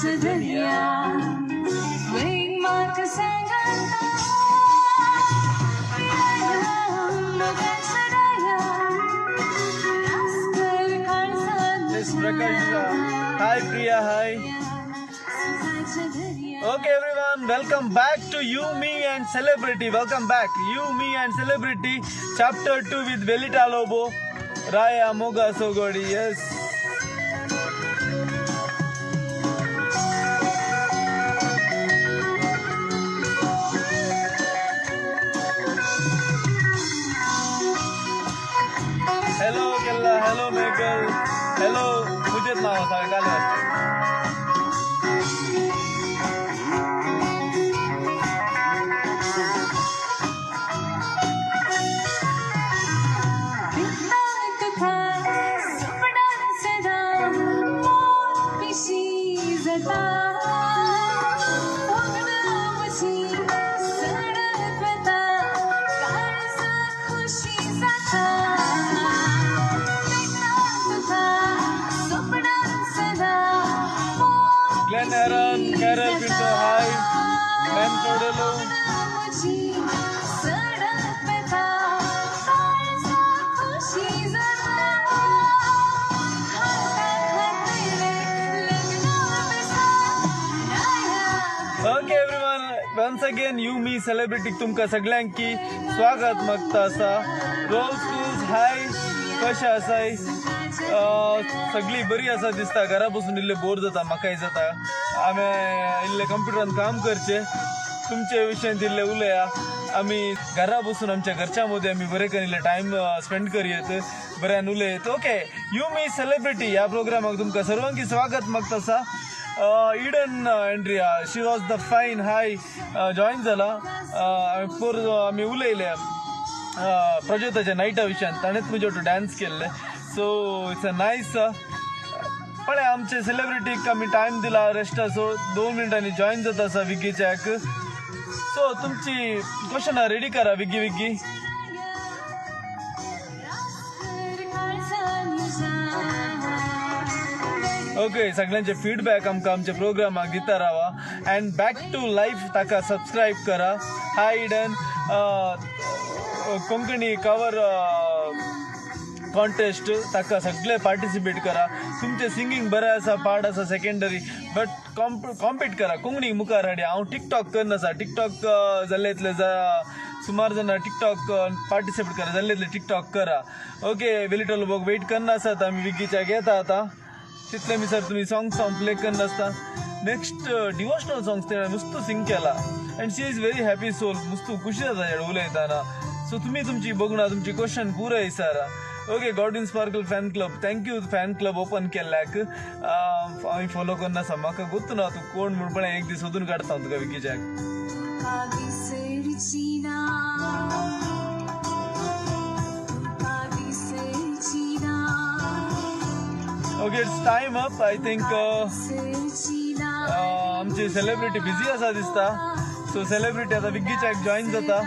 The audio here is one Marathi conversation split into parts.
Hi Priya, hi. Okay everyone, welcome back to You, Me and Celebrity. Welcome back. You, Me and Celebrity, Chapter 2 with Velita Lobo, Raya Moga Sogodi. Yes. Hello Kella, hello Michael, hello Mujit Nawa Sagale. Glenn Aaron, Carol Pinto, hi. Ben Cordelo. Okay everyone, once again You, Me, Celebrity तुमका सगळ्यांकी स्वागत मागता असा. रोल स्कूल्स हाय, कशा असाय? सगळी बरी असा दिसता. घरा बसून इल्ले बोर जाता, म्हाकाय जाता. आम्ही इल्ले कंप्युटरान काम करचे, तुमचे विशयान इल्ले उलया. आम्ही घरा बसून आमच्या घरच्यामध्ये आम्ही बरे करून टाइम स्पेंड करूयेत, बऱ्यान उलयत. ओके, यू मी सेलिब्रिटी या प्रोग्रामाक तुमका सर्वांकी स्वागत मागता असा. Eden Andrea, she was the fine, high, join झाला. आम्ही उलयले प्रज्योताच्या नाईटा विशयान, ताणेच म्हजे वाटो डान्स केल्ले. So it's a nice. पण आमचे सेलिब्रिटीक आम्ही टाइम दिला रेस्ट असो 2 मिनिटांनी जॉईन जाता असा विग्गीच्याक. सो तुमची क्वेश्चन रेडी करा विग्गी. ओके, सगळ्यांचे फीडबॅक आमकां आमच्या प्रोग्रामाक दिता रावा. अँड बॅक टू लाईफ ताका सबस्क्राईब करा. हाय इडन, कोंकणी कवर कॉन्टेस्ट ताका सगळे पार्टिसिपेट करा. तुमचे सिंगींग बरें आसा, पार्ट आसा सेकंडरी, बट कॉम्पीट करा. कोंकणी मुखार हाडया. हांव टिकटॉक करनासा. टिकटॉक जाल्ले इतले सुमार जाणां टिकटॉक पार्टिसिपेट करा, जाल्ले इतले टिकटॉक करा. ओके, वेलिटो लोक वेट करना आसात, आमी विग्गीच्या घेता आतां. तितले मी सर तुम्ही सॉंग प्ले करना आसता. नेक्स्ट डिवोशनल सॉंग्स ते मस्त सिंग केला. And she is very happy soul. मस्त खुशी जाता हेड उलयताना. सो तुम्ही तुमची बघूना, तुमची क्वेश्चन पुरय sir. Okay, Godwin Sparkle fan club, thank you fan club open केल्याक. हांवें फॉलो करना आसा, म्हाका गोत्तू ना तूं कोण म्हणून. एक दीस सोदून काडता तुका विकीच्याक. Okay, it's time up. I think आमची सेलिब्रिटी बिझी आसा दिसता. सो सेलिब्रिटी आता विग्गीच्याक जॉईन जाता.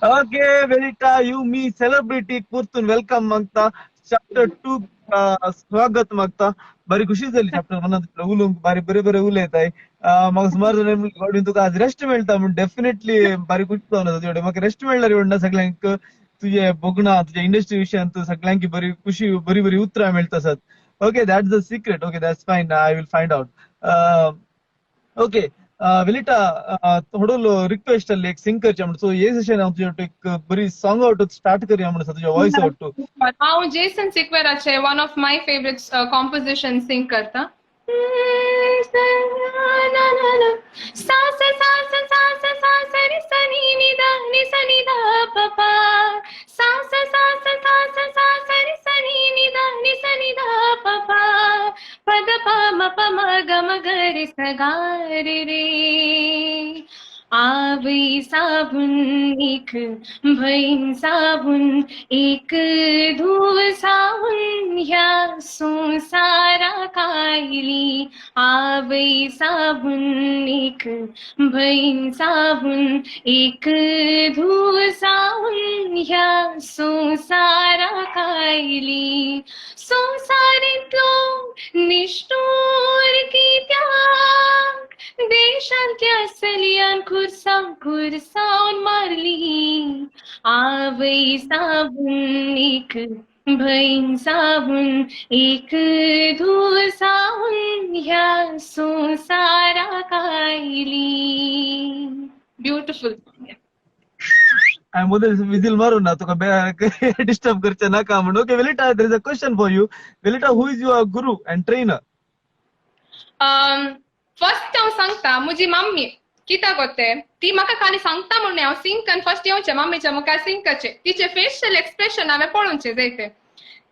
ओके, वेलिटा यू मी सेलिब्रिटी परतून वेलकम मागता. चॅप्टर 2 स्वागत मागता. बरी खुशी जाली चॅप्टर 1 उलोवंक. बरे बरे उलयताय. म्हाका सुमार जाणां गावडीन तुका आज रेस्ट मेळटा म्हण डेफिनेटली बरी खुशी जावन आसा तुजे. म्हाका रेस्ट मेळटा रे म्हणटा सगळ्यांक. तुझे बघना तुझ्या इंडस्ट्री विशयान तू सगळ्यांकी बरी खुशी बरी उतरां मेळटा आसात. Okay, that's the secret. Okay, that's fine. I will find out. Okay, Velita थोडो रिक्वेस्ट आसली एक सिंग करचे म्हणून. सो हे सेशन हांव तुजे एक बरी सॉंग आउट स्टार्ट करया म्हणून तुझ्या वॉइस आउट. हांव जेसन सिक्वेराचे one of my favourite composition sing करता. सास सास सास सास रे सनी निदा नि सनी दा पपा. सास सास सास सास रे सनी निदा नि सनी दा पपा. पद प म प म ग म ग रे स गा रे रे. आवई साबून एक भईन साबून एक धुव साबून ह्या संसारा कायली आवई साबून एक भईन साबून एक धुव साबून ह्या संसारा कायली संसारीतलो निष्ठुर की त्याग देशांतल्या सलियान खुरसावन मारली आवई साबून एक भईन साबून एक धुव साबून ह्या संसारा कायली ब्युटिफुल मध्ये विजिल मारू ना तुका डिस्टर्ब करचे नाका म्हणून. Okay Velita, there is a question for you. Velita, who is your guru and trainer? First हांव सांगता म्हजी मम्मी कित्याक कोते ती म्हाका खाली सांगता म्हणून हांव सिंग करून फर्स्ट येवचें मम्मीच्या मुखार सिंग करचें. तिचे फेशियल एक्सप्रेशन हांवें पळोवचें जायते.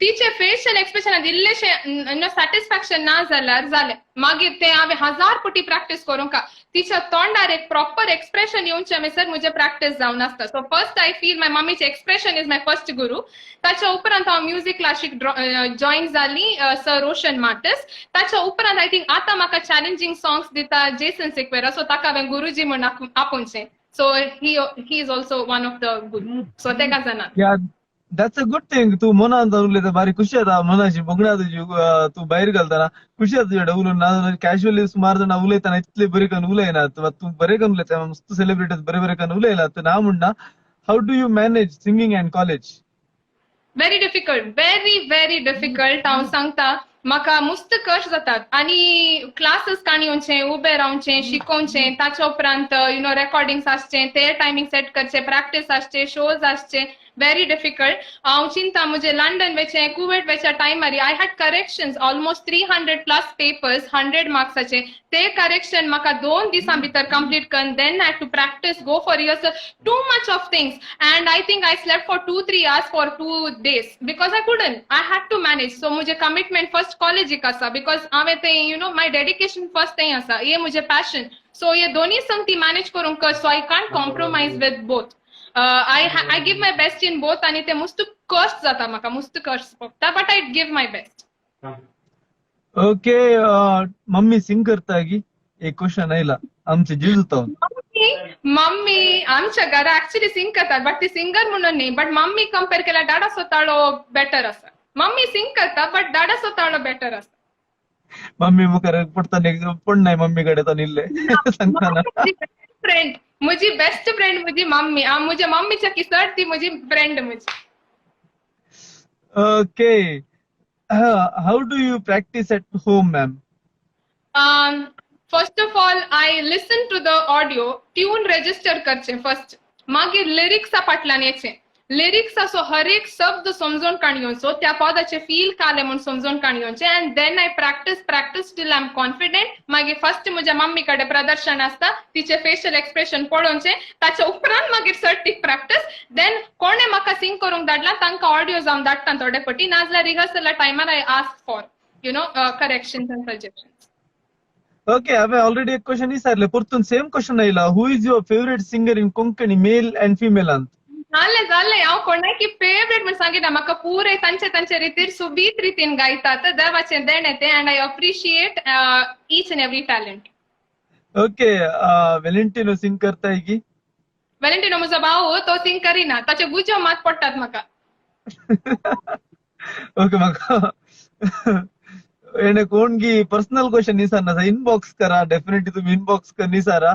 तिचे फेशियल एक्सप्रेशन दिल्लेशें सॅटिस्फॅक्शन ना जाल्यार जालें मागीर ते हांवें 1000 पटी प्रॅक्टीस करूंक. तिच्या तोंडार एक प्रॉपर एक्सप्रेशन येवचें म्हणसर म्हजें प्रॅक्टीस जावन आसता. So first I feel my मम्मीचे expression is my first guru. ताच्या उपरांत हांव म्युझिक क्लासीक जॉईन जाली सर रोशन मार्टिस. ताच्या उपरांत आय थिंक आतां म्हाका चॅलेंजींग सॉंग्स दिता जेसन सिक्वेरा. सो ताका हांवें गुरुजी म्हणून आपोवचें. So he is also one of the guru. So तेका जाणा. That's a good thing. तू मनान उलयता बारी खुशी येता मनाची बघण्या तुजी. तू भायर घालतना खुशी येता तुझ्या उलोवन. ना कॅज्युअली सुमार जाणां उलयतना इतले बरे करून उलयनात. तू बरे करून उलयता. मस्त सेलिब्रिटीज बरे बरे करून उलयलात. हांव म्हणना, how do you manage singing and college? Very difficult, very difficult. हांव सांगता म्हाका मुस्त कश्ट जातात आनी क्लासेस काणयोचे उबे रावचें शिकोवचें. ताच्या उपरांत रेकॉर्डिंग्स आसचें, ते टायमींग सेट करचें, प्रॅक्टीस आसचें, शोज आसचे. Very difficult. हांव चिंता म्हजे लंडन वेचें कुवेट वेच्या टायमार I had corrections almost 300+ papers 100 मार्क्साचे. ते करेक्शन म्हाका 2 दिसां भितर कंप्लीट करून then I had to practice go for years too much of things. And I think I slept for 2-3 hours for 2 days because I couldn't. I had to manage. So म्हजे कमिटमेंट फर्स्ट कॉलेजीक आसा बिकॉज हांवें ते माय डेडिकेशन फर्स्ट थंय आसा. हे म्हजें पॅशन. सो हे दोनी संगती मॅनेज करूंक so I can't compromise with both. I give my best in both आणि ते मुस्त कष्ट जाता म्हाका मुस्त कष्ट पडटा but I give my best. Okay mummy sing करता की एक क्वेश्चन आयला आमचे जीव जाता. मम्मी आमच्या घरा ऍक्च्युली सिंग करतात बट ती सिंगर म्हणून न्ही. बट मम्मी कंपेअर केल्यार दादा सोताळो बेटर आसा. मम्मी सिंग करता बट दादा सोताळो बेटर आसा. मम्मी मुखार पडता पण नाही मम्मी कडे तो निल्ले सांगताना. फ्रेंड म्हजी बेस्ट फ्रेंड म्हजी मम्मी. म्हज्या मम्मीच्या किसर ती म्हजी फ्रेंड म्हजी. Okay, how do you practice at home ma'am? First of all I listen to the audio. Tune register करचे फर्स्ट. मागीर लिरिक्सा फाटल्यान येचे. लिरिक्स असो हर एक शब्द समजून काणयोचो. त्या पदाचे फील काले म्हणून समजून काणयोचे. And then I practice till I am confident. मागीर फर्स्ट म्हज्या मम्मी कडे प्रदर्शन आसता. तिचे फेशियल एक्सप्रेशन पळोवचे. ताच्या उपरांत मागीर सर्टीक प्रॅक्टिस. देन कोणे म्हाका सिंग करूंक धाडला तांकां ऑडिओ जावन धाडटा थोडे पटी. नाजाल्यार रिहर्सला टायमार I ask for corrections and suggestions. Okay, हांवें ऑलरेडी एक क्वेश्चन विचारले परतून सेम क्वेश्चन आयला. Who is your favourite singer in Konkani male and फिमेलांत? जालें हांव कोणाकी फेवरेट म्हण सांगिना. म्हाका पुरे तांचे रितीर सुबीत रितीन गायतात. देवाचें देण ते and I appreciate each and every talent. Okay, Valentino sing करताय की? वेलेंटिनो म्हजो भाऊ तो सिंग करिना. ताचे गुज्यो मात पडटात म्हाका. ओके, म्हाका एने कोण की पर्सनल क्वेश्चन निसार इनबॉक्स करा. डेफिनेटली तुम्ही इनबॉक्स कर निसारा.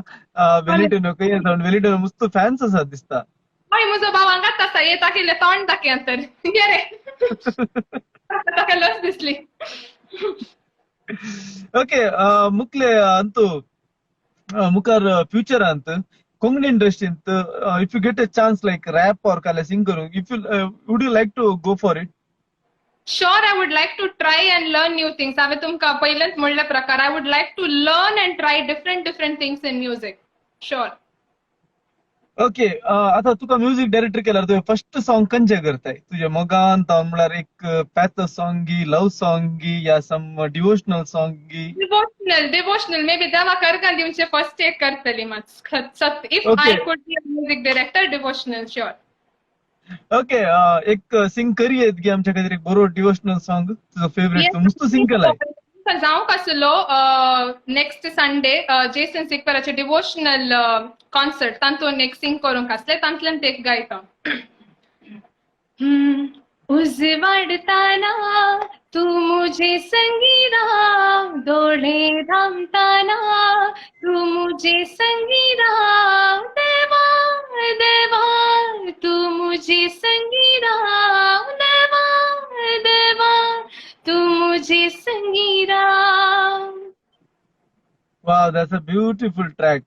वेलेंटिनो काही वेलेंटिनो मस्त फॅन्स आसात दिसता. हय म्हजो भाव हांगाच आसा. हे ताकिल्ले तोंड दाखय तर घे रे. ताका लस दिसली. ओके, मुखले अंतू मुखार फ्युचरांत कोंकणी इंडस्ट्रींत if you get a chance like rap or काले सिंग करूंक, if you would you like to go for it? Sure, I would like to try and learn new things. हांवें तुमकां पयलेंच म्हणले प्रकार. I would like to learn and try different things in music. Sure. Okay आता तुका म्युझिक डायरेक्टर केल्यार तुवें फर्स्ट सॉंग खंयचें करताय तुजे मोगान तावन म्हळ्यार एक पॅथस सॉंग गी लव सॉंग गी या सम डिवोशनल सॉंग गी डिवोशनल मे बी देवा करगा दिवचे फर्स्ट एक करतली मात if okay I could be a music director devotional sure. Okay एक सिंग करी येत गी आमच्या खातीर एक बरो डिवोशनल सॉंग तुजो फेवरेट तू मस्त सिंग केलाय. जावंक आसलो नेक्स्ट संडे जेसन सिक्वराचे डिवोशनल कॉन्सर्ट तांतून एक सिंग करूंक आसले तांतल्यान ते एक गायता. उजवाडताना तू मुझे संगीरा डोळे थांबताना तू मुझे संगीरा देवा देवा तू मुझे संगीरा देवा देवा तू मुझे संगीरा. Wow that's a beautiful track.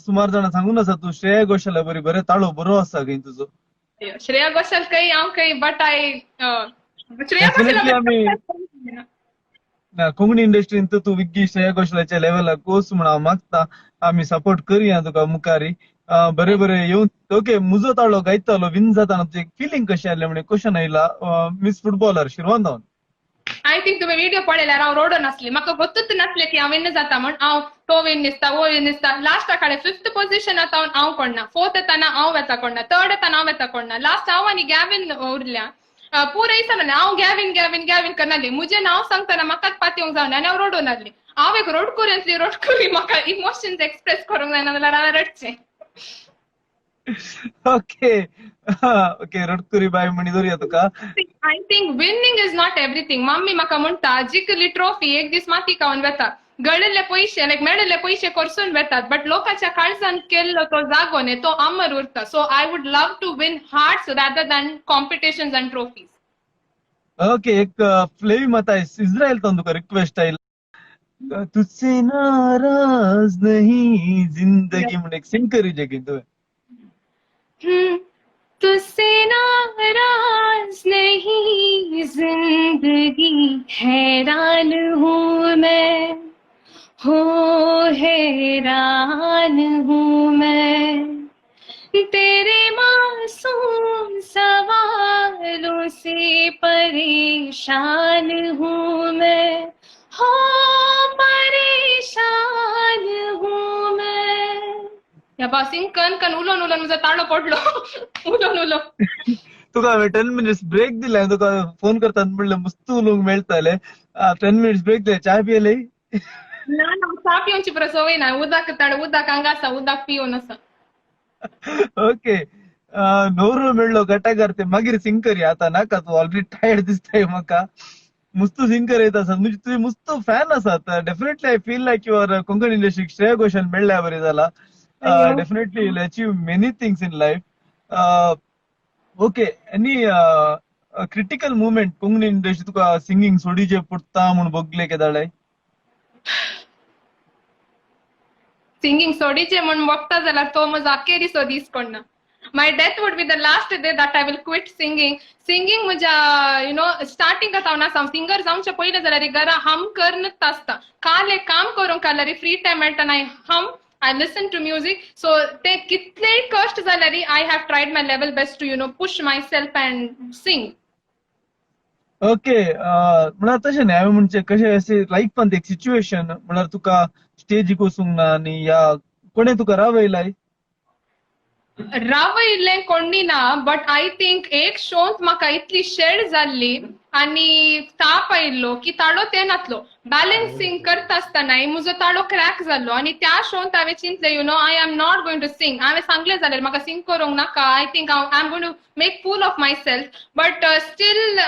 सुमार जाणां सांगून आसा तू श्रेया घोषाला बरे ताळो बरो आसा खंय तुजो. श्रेया घोषाल काही हांव काही बट आय श्रेया Definitely आमी घोषाल कोंकणी इंडस्ट्रीन तू विग्गी श्रेया घोषालाच्या लेवलाक वच म्हण हांव मागता. आमी सपोर्ट करुया तुका मुखारी. बरे बरे येवन ओके मुजो ताळो गायतालो विन जाताना तुजें फिलिंग कशें आसलें म्हणजे क्वेश्चन आयला मिस फुटबॉलर शिरवान जावन. आय थिंक तुम्ही व्हिडिओ पळयल्यार हांव रोडून आसली म्हाका गोतूच नासलें की हांव विन जाता म्हण हांव तो विन दिसता वो विन दिसता लास्ट काडे 5th पोझिशनांत हांव कोणना 4th येताना हांव येता कोणना 3rd येताना हांव येता कोणना लास्ट हांव आनी गॅविन उरल्या. पुरे दिसांनी हांव गॅविन गॅविन गॅविन करनाली मुझे नांव सांगतना म्हाकाच पातयेवंक जावना आनी हांव रोडून आसली. हांव एक रोड करी म्हाका इमोशन्स एक्सप्रेस करूंक जायना जाल्यार हांवें रडचें. ओके ओके रडकुरी बाय म्हणी दवरया तुका. I think winning is not everything. Mummy म्हाका म्हणटा जिखली ट्रॉफी एक दीस माती खावन वेता गळिल्ले पैसे लायक मेळिल्ले पैसे करसून वेतात बट लोकांच्या काळजान केल्लो तो जागो न्ही तो अमर उरता. So I would love to win hearts rather than competitions and trophies. Okay एक फ्लेवी माता इस्रायल तावन तुका रिक्वेस्ट आयला तुझसे नाराज नहीं जिंदगी म्हणून एक सिंग करी जे तुवें. तुझसे नाराज नहीं जिंदगी हैरान हूँ मैं हो हैरान हूँ मैं तेरे मासूम सवालों से परेशान हूँ मैं हो परेशान हूँ मैं. या बासिंग कन उलोन उलोन म्हजो ताळो पडलो उलोन उलोन. तुका हांवें 10 मिनिट्स ब्रेक दिला तुका फोन करता म्हणलें मस्त उलोवंक मेळटलें. 10 मिनिट्स ब्रेक दिले चाय पियले. ना ना चा पिवची बरो सवय ना उदक उदक हांगा आसा उदक पिवन आसा. ओके नवरो मेळ्ळो गटाकार ते मागीर सिंग करी आतां नाका तूं ऑलरेडी टायर्ड दिसताय म्हाका. मस्त सिंग करयत आसा म्हणजे तुजे मस्त फॅन आसात. Definitely I feel like your Konkani इंडस्ट्रीक श्रेया घोषाल मेळ्ळ्या बरें जाला. Definitely will achieve many things in life. Okay any critical movement Konkani industry तुका सिंगींग सोडीचे पडटा म्हूण बगले केदाळे. सिंगींग सोडीचे म्हण बघता जाल्यार तो म्हजो अखेरीचो दीस कोणना. My death would be the last day that I will quit singing. Singing म्हज्या स्टार्टिंग हांव हांव सिंगर जावचे पयले जाल्यार घरा हम करनच आसता. काल एक काम करूंक जाल्यार फ्री टायम मेळटा हम I listen to music. So ते कितले कष्ट जाल्यार I have tried my level best to push myself and sing. Okay म्हळ्यार तशें न्ही हांवें म्हणचे कशें अशें लायफांत एक सिच्युएशन म्हळ्यार तुका स्टेजीक वचूंक ना आनी या कोणें तुका रावयलाय. रावयल्लें कोणी ना बट आय थिंक एक शोंत म्हाका इतली शेड जाल्ली आनी ताप आयिल्लो की ताळोच येनासलो. बॅलन्सिंग करता आसतना म्हजो ताळो क्रॅक जाल्लो आनी त्या शोंत हांवें चिंतलें I am not going to sing. हांवें सांगलें जाल्यार म्हाका सिंग करूंक नाका. I think I am going to make fool of my self but still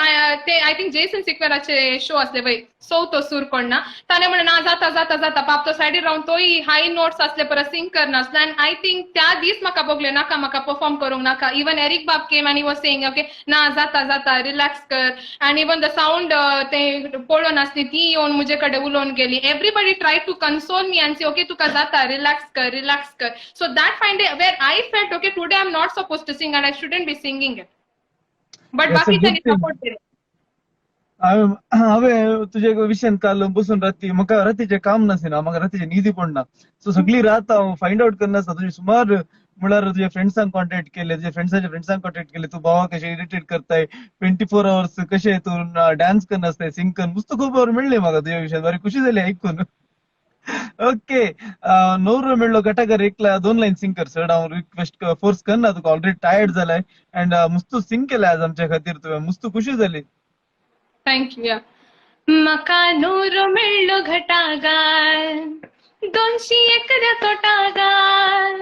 ते आय थिंक जेसन सिक्वेराचे शो आसले पळय सौ सूर कोणना ताणें म्हणलें ना जाता जाता जाता बाप तो सायडीर रावन तोय हाय नोट्स आसले परत सिंग करनासलो. आनी आय थिंक त्या दीस म्हाका बगलें नाका म्हाका परफॉर्म करूंक नाका. इवन एरिक बाब केम आनी वॉज सेइंग ओके ना जाता जाता रिलॅक्स कर. आनी इवन द साऊंड ते पळोवन आसली ती येवन म्हजे कडेन उलोवन गेली. Everybody try to console me and say okay तुका जाता रिलॅक्स कर रिलॅक्स कर. So that fine day where I felt okay today I am not suppose to sing and I shouldn't be singing it but बाकीच्यांनी सपोर्ट केलो. हांवें तुजे विशयान काल बसून राती म्हाका रातीचें काम नासलें म्हाका रातीचें न्हिदी पडना. सो सगळी रात हांव फायंड आवट करना आसता तुजी सुमार म्हळ्यार तुझ्या फ्रेंड्सांक कॉन्टॅक्ट केले, तुझ्या फ्रेंड्साच्या फ्रेंड्सांक कॉन्टॅक्ट केले, तू भावा कशे इरिटेट करताय 24 hours कशे तू डान्स करन आसताय, सिंग करन, मस्त खबर मेळ्ळी म्हाका तुझ्या विशयान, बरी खुशी जाली आयकून. ओके, नवरो मेळ्ळो घटाकर एकला 2 लाईन सिंग कर सर, हांव रिक्वेस्ट फोर्स करना तुका, ऑलरेडी टायर्ड जालाय अँड मस्त सिंग केलाय आज आमच्या खातीर तुवें, मस्त खुशी जाली. थँक्यू. या म्हाका नवरो मेळ्ळो घटागार 200 एकऱ्या तोटागार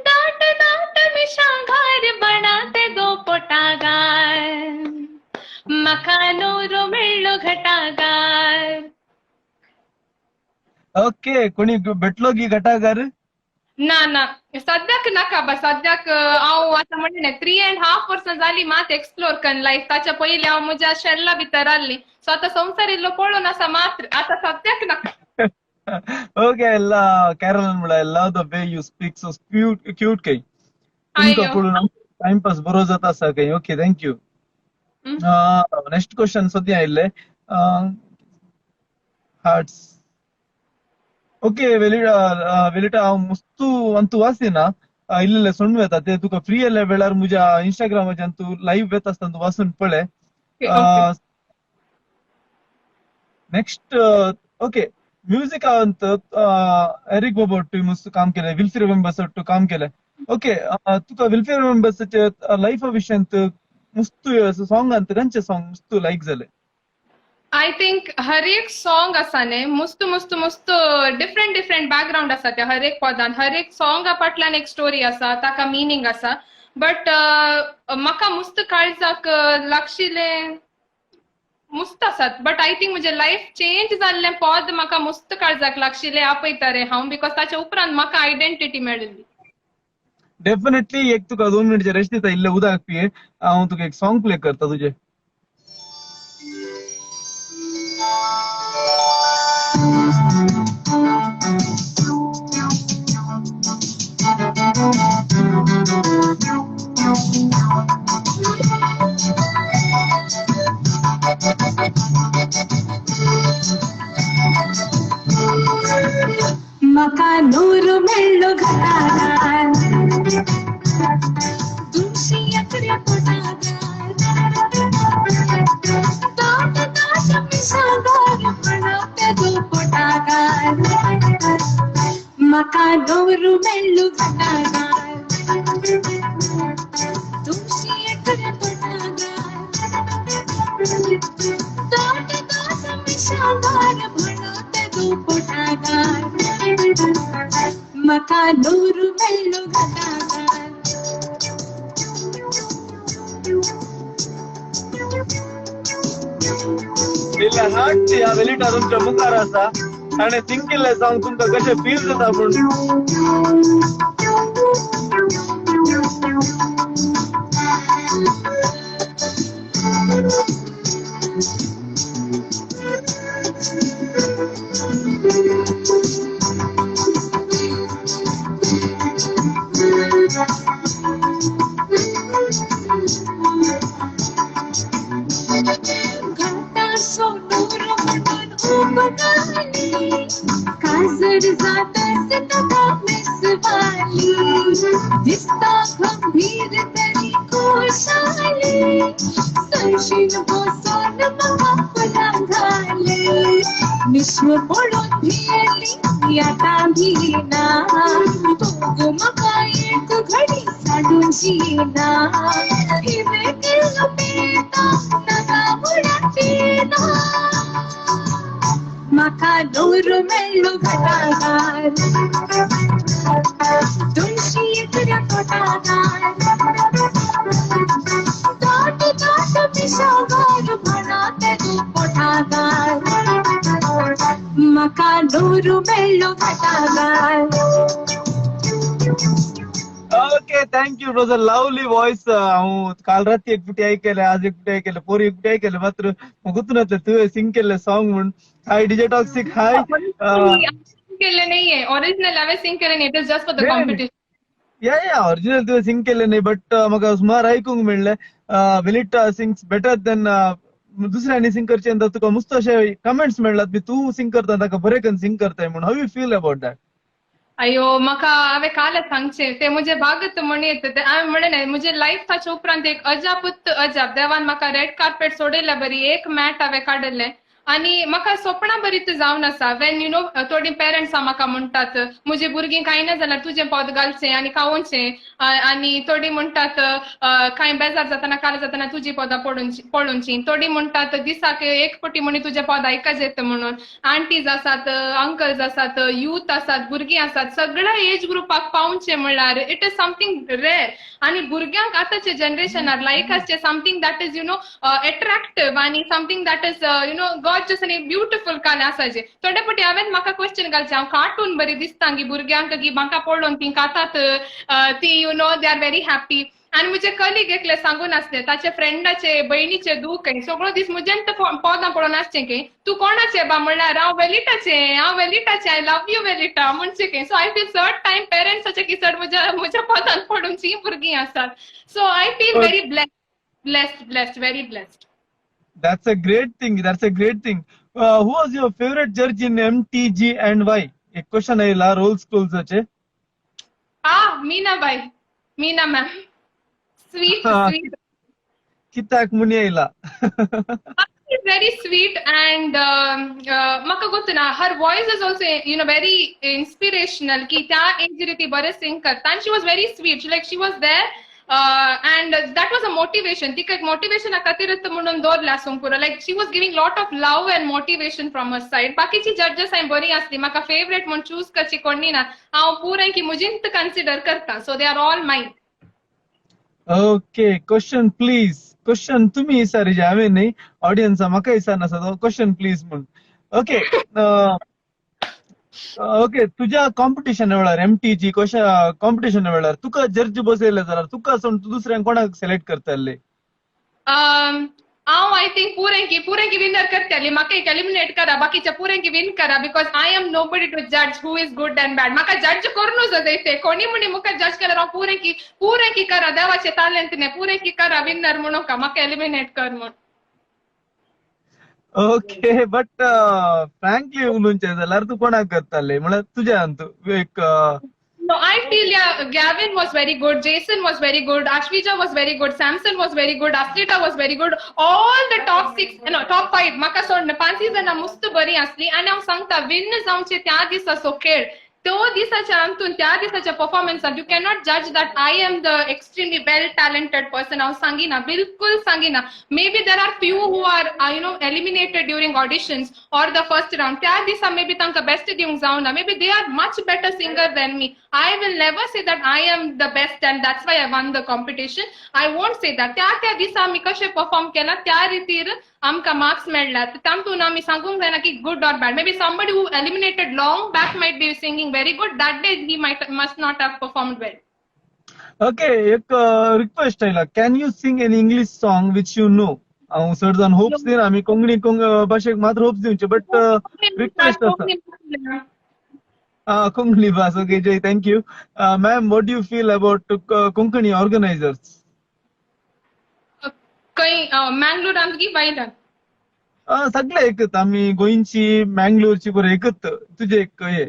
दाट दाट मिशाघार बनाते दो पोटागार म्हाका नवरो मेळ्ळो घटागार. ओके, कोणी भेटलो की घटाकार? ना ना सद्याक नाका बा, सद्याक हांव आतां म्हणलें 3.5 वर्सां जाली मात एक्सप्लोर करन लायफ. ताच्या पयलीं हांव म्हज्या शेल्ला भितर आसली, सो आतां संवसार इल्लो पळोवन आसा मात, आतां सद्याक नाका. ओके, कॅरोलिन म्हळ्यार I love the way you speak, so cute काही तुमकां आयो. पळोवन टाइमपास बरो जाता आसा काही. Okay, thank you. नेक्स्ट क्वेश्चन सद्या आयिल्ले हार्ट्स. ओके, वेलिटा हांव मस्तू अंतू वासिना इल्ले सोडून येता ते तुका फ्री आल्या वेळार म्हज्या इंस्टाग्रामाच्यान तू लाईव्ह येता आसतना तू वाचून पळय. Okay. नेक्स्ट ओके, म्युझिक अंत एरिक बोबोट मस्त काम केलंय, विल्फी रिमेंबर्स काम केलंय. ओके, तुका विल्फी रिमेंबर्सचे लाईफा विशयांत मस्त सॉंगांत खंयचे सॉंग मस्त लायक जाले? आय थिंक हर एक सॉंग आसा न्ही, मस्त मस्त मस्त डिफरंट डिफरंट बॅकग्राऊंड आसा त्या हर एक पदान, हर एक सॉंगा फाटल्यान एक स्टोरी आसा, ताका मिनींग आसा. बट म्हाका मस्त काळजाक लागशिले मस्त आसात. बट आय थिंक म्हजें लायफ चेंज जाल्लें पद म्हाका मस्त काळजाक लागशिलें आपयता रे हांव, बिकॉज ताच्या उपरांत म्हाका आयडेंटिटी मेळिल्ली. डेफिनेटली एक तुका 2 मिनिटचे रेस्ट दिता, इल्ले उदक पिये, हांव तुका एक सॉंग प्ले करता तुझे. म्हाका नवरो मेळ्ळो घटागार 200 एकऱ्या पोटागार दाट दाट मिशागार बनाते दो पोटागार म्हाका नवरो मेळ्ळो घटागार 200 एकऱ्या पोटागार दाट दाट मिशागार बनाते दो पोटागार म्हाका नवरो मेळ्ळो घटागार. इल्ले हार्ट ह्या वेलिटा तुमच्या मुखार आसा आणि थिंक केल्ले सॉंग तुमकां कशें फील जाता म्हणून. घाटा सोडून म्हणून उमगाली काजळ जातच तका मिसवाली दिसता खंबीर तरी कोशाली संशीन बसोन म्हाका फुलां घाली निश्व पडून भियेली आता भिना तू म्हाका एक घडी साडून जिना हिवे केलो पेता नगा बुडा पेना म्हाका नवरो मेळ्ळो घटागार 200 एकऱ्या पोटागार दाट दाट मिशागार बनाते दो पोटागार म्हाका नवरो मेळ्ळो घटागार. Okay, thank you brother, lovely voice. हांव काल राती एकपुटी आयकले, आज एकपुटी आयकले, पोरी एकपुटी आयकले, मात्र गुतून येतले तुवें सिंग केल्ले सॉंग म्हूण. हाय डीजे टॉक्सिक, हाय. केले नाहीये ओरिजिनल हांवें सिंग केले नाही, it is just for the नाही, कॉम्पिटिशन. या ओरिजिनल तुवें सिंग केल्ले न्ही, बट म्हाका सुमार आयकूंक मेळ्ळें वेलिटा सिंग्स बेटर देन दुसऱ्यांनी सिंग करचे, तुका मस्त अशे कमेंट्स मेळ्ळात बी तूं सिंग करता ताका बरें करून सिंग करताय म्हणून. How you feel about that? अयो म्हाका हांवें कालच सांगचें ते म्हजे बागत म्हण येता ते हांवें म्हणलें म्हजे लायफ ताचे उपरांत एक अजापूत अजाप देवान म्हाका रेड कार्पेट सोडयल्या बरी एक मॅट हांवें काडलें आनी म्हाका स्वप्नां बरी तर जावन आसा वेन यू नो थोडी पेरंट्स म्हाका म्हणटात म्हजे भुरगीं कांय ना जाल्यार तुजें पोत घालचें आनी खावोवचें आनी थोडी म्हणटात कांय बेजार जाताना काल जाताना तुजी पोदां पळोवची थोडी म्हणटात दिसाक एक पटी म्हणी तुजें पोद आयकच येता म्हणून आंटीज आसात अंकल्स आसात यूथ आसात भुरगीं आसात सगळ्या एज ग्रुपाक पावचे म्हणल्यार इट इज समथींग रेर आनी भुरग्यांक आतांच्या जनरेशनार लायक आसचे something that is you know attractive आनी something that is you know gorgeous आनी ब्युटिफूल काल आसाचे थोडे पटी हांवें म्हाका क्वेश्चन घालचे हांव कार्टून बरी दिसता की भुरग्यांक की म्हाका पळोवन ती कातात ती you know they are very happy आनी म्हजे कलीग एकले सांगून आसले ताचे फ्रेंडाचे बहिणीचे दूख सगळो दीस म्हजेंत पोदां पळोवन आसचें की तू कोणाचे बा म्हणल्यार हांव वेलिटाचे आय लव यू वेलिटा म्हणचे की सो आय फील सर्ट टायम पेरंट्साचे किसड म्हज्या पोदान पडून जी भुरगीं आसात so I feel very blessed very blessed That's a great thing. That's a great thing. Who was your favorite judge in MTG and why? एक क्वेश्चन आयला रोल स्कूल्स चे. मीना मॅम स्वीट हा. स्वीट कित्याक म्हूण आयला? She's very sweet and म्हाका गोतूना her voice is also you know very inspirational की त्या एज ती बरें सिंग करता and she was very sweet she was there and that was a motivation तिका एक मोटिवेशन खातीरच म्हणून दवरला आसूंक पुरो like she was giving lot of love and motivation from her side बाकीची जजेस हांवें बरी आसली म्हाका फेवरेट म्हूण चूज करची कोणी ना हांव पुराय की मुजींत कन्सिडर करता so they are all mine okay question please question तुम्ही विचारचे हांवें न्ही ऑडियन्सा म्हाका विचारनासा तो क्वेश्चन प्लीज म्हूण ओके ओके तुझ्या कॉम्पिटिशन वेळार MTG कशा कॉम्पिटिशन वेळार तुका जज बसयले जाल्यार तुका सोडून तू दुसऱ्यांक कोणाक सिलेक्ट करताले हांव आय थिंक पुरें की विनर करतली म्हाका एक एलिमिनेट करा बाकीच्या पुरें की विन करा because I am nobody to जज who is good and bad म्हाका जज करूनच जायते कोणी म्हणी म्हाका जज केल्यार हांव पुरें की करा देवाचे तालंतने पुरें की करा विनर म्हणून का म्हाका एलिमिनेट कर म्हूण ओके बट फ्रँकली उलोवचें जाल्यार तू कोणाक करताले म्हळ्यार तुज्यान तू एक No, I feel yeah, Gavin was very good, Jason was very good, Ashwija was very good, Samson was very good, Aslita was very good. All the top 6, no, top 5. म्हाका सोडून 5 जाणां मस्त बरी आसली आनी हांव सांगता विन जावचे त्या दिसा सो खेळ तो दिसाच्या अंतून त्या दिसाच्या परफॉर्मन्सान यू कॅनॉट जज that I am the extremely well talented person हांव सांगिना बिलकुल सांगिना may be there are few who are you know eliminated during auditions or the first round त्या दिसा मे बी तांकां बेस्ट दिवंक जावना may be they are much better singer than me I will never say that I am the best and that's why I won the competition. I won't say that. त्या दिसा आमी कशे परफॉर्म केला त्या रितीर आमकां मार्क्स मेळ्ळ्यात तातूंत आमी सांगूंक जायना की good or bad may be somebody who eliminated long back might be singing very good that day he must not have performed well. Okay एक रिक्वेस्ट आयला can you sing an English song which you know हांव चड जावन होप्स दिना आमी कोंकणी भाशेक मात्र होप्स दिवचे बट रिक्वेस्ट आसा Konkani Bas. Okay, Jay, thank you. Ma'am, what do you feel about Konkani organizers? Mangalore आमची बायलां सगळे एकत आम्ही गोंयची मँगलोरची बरं एकत तुझे एक हे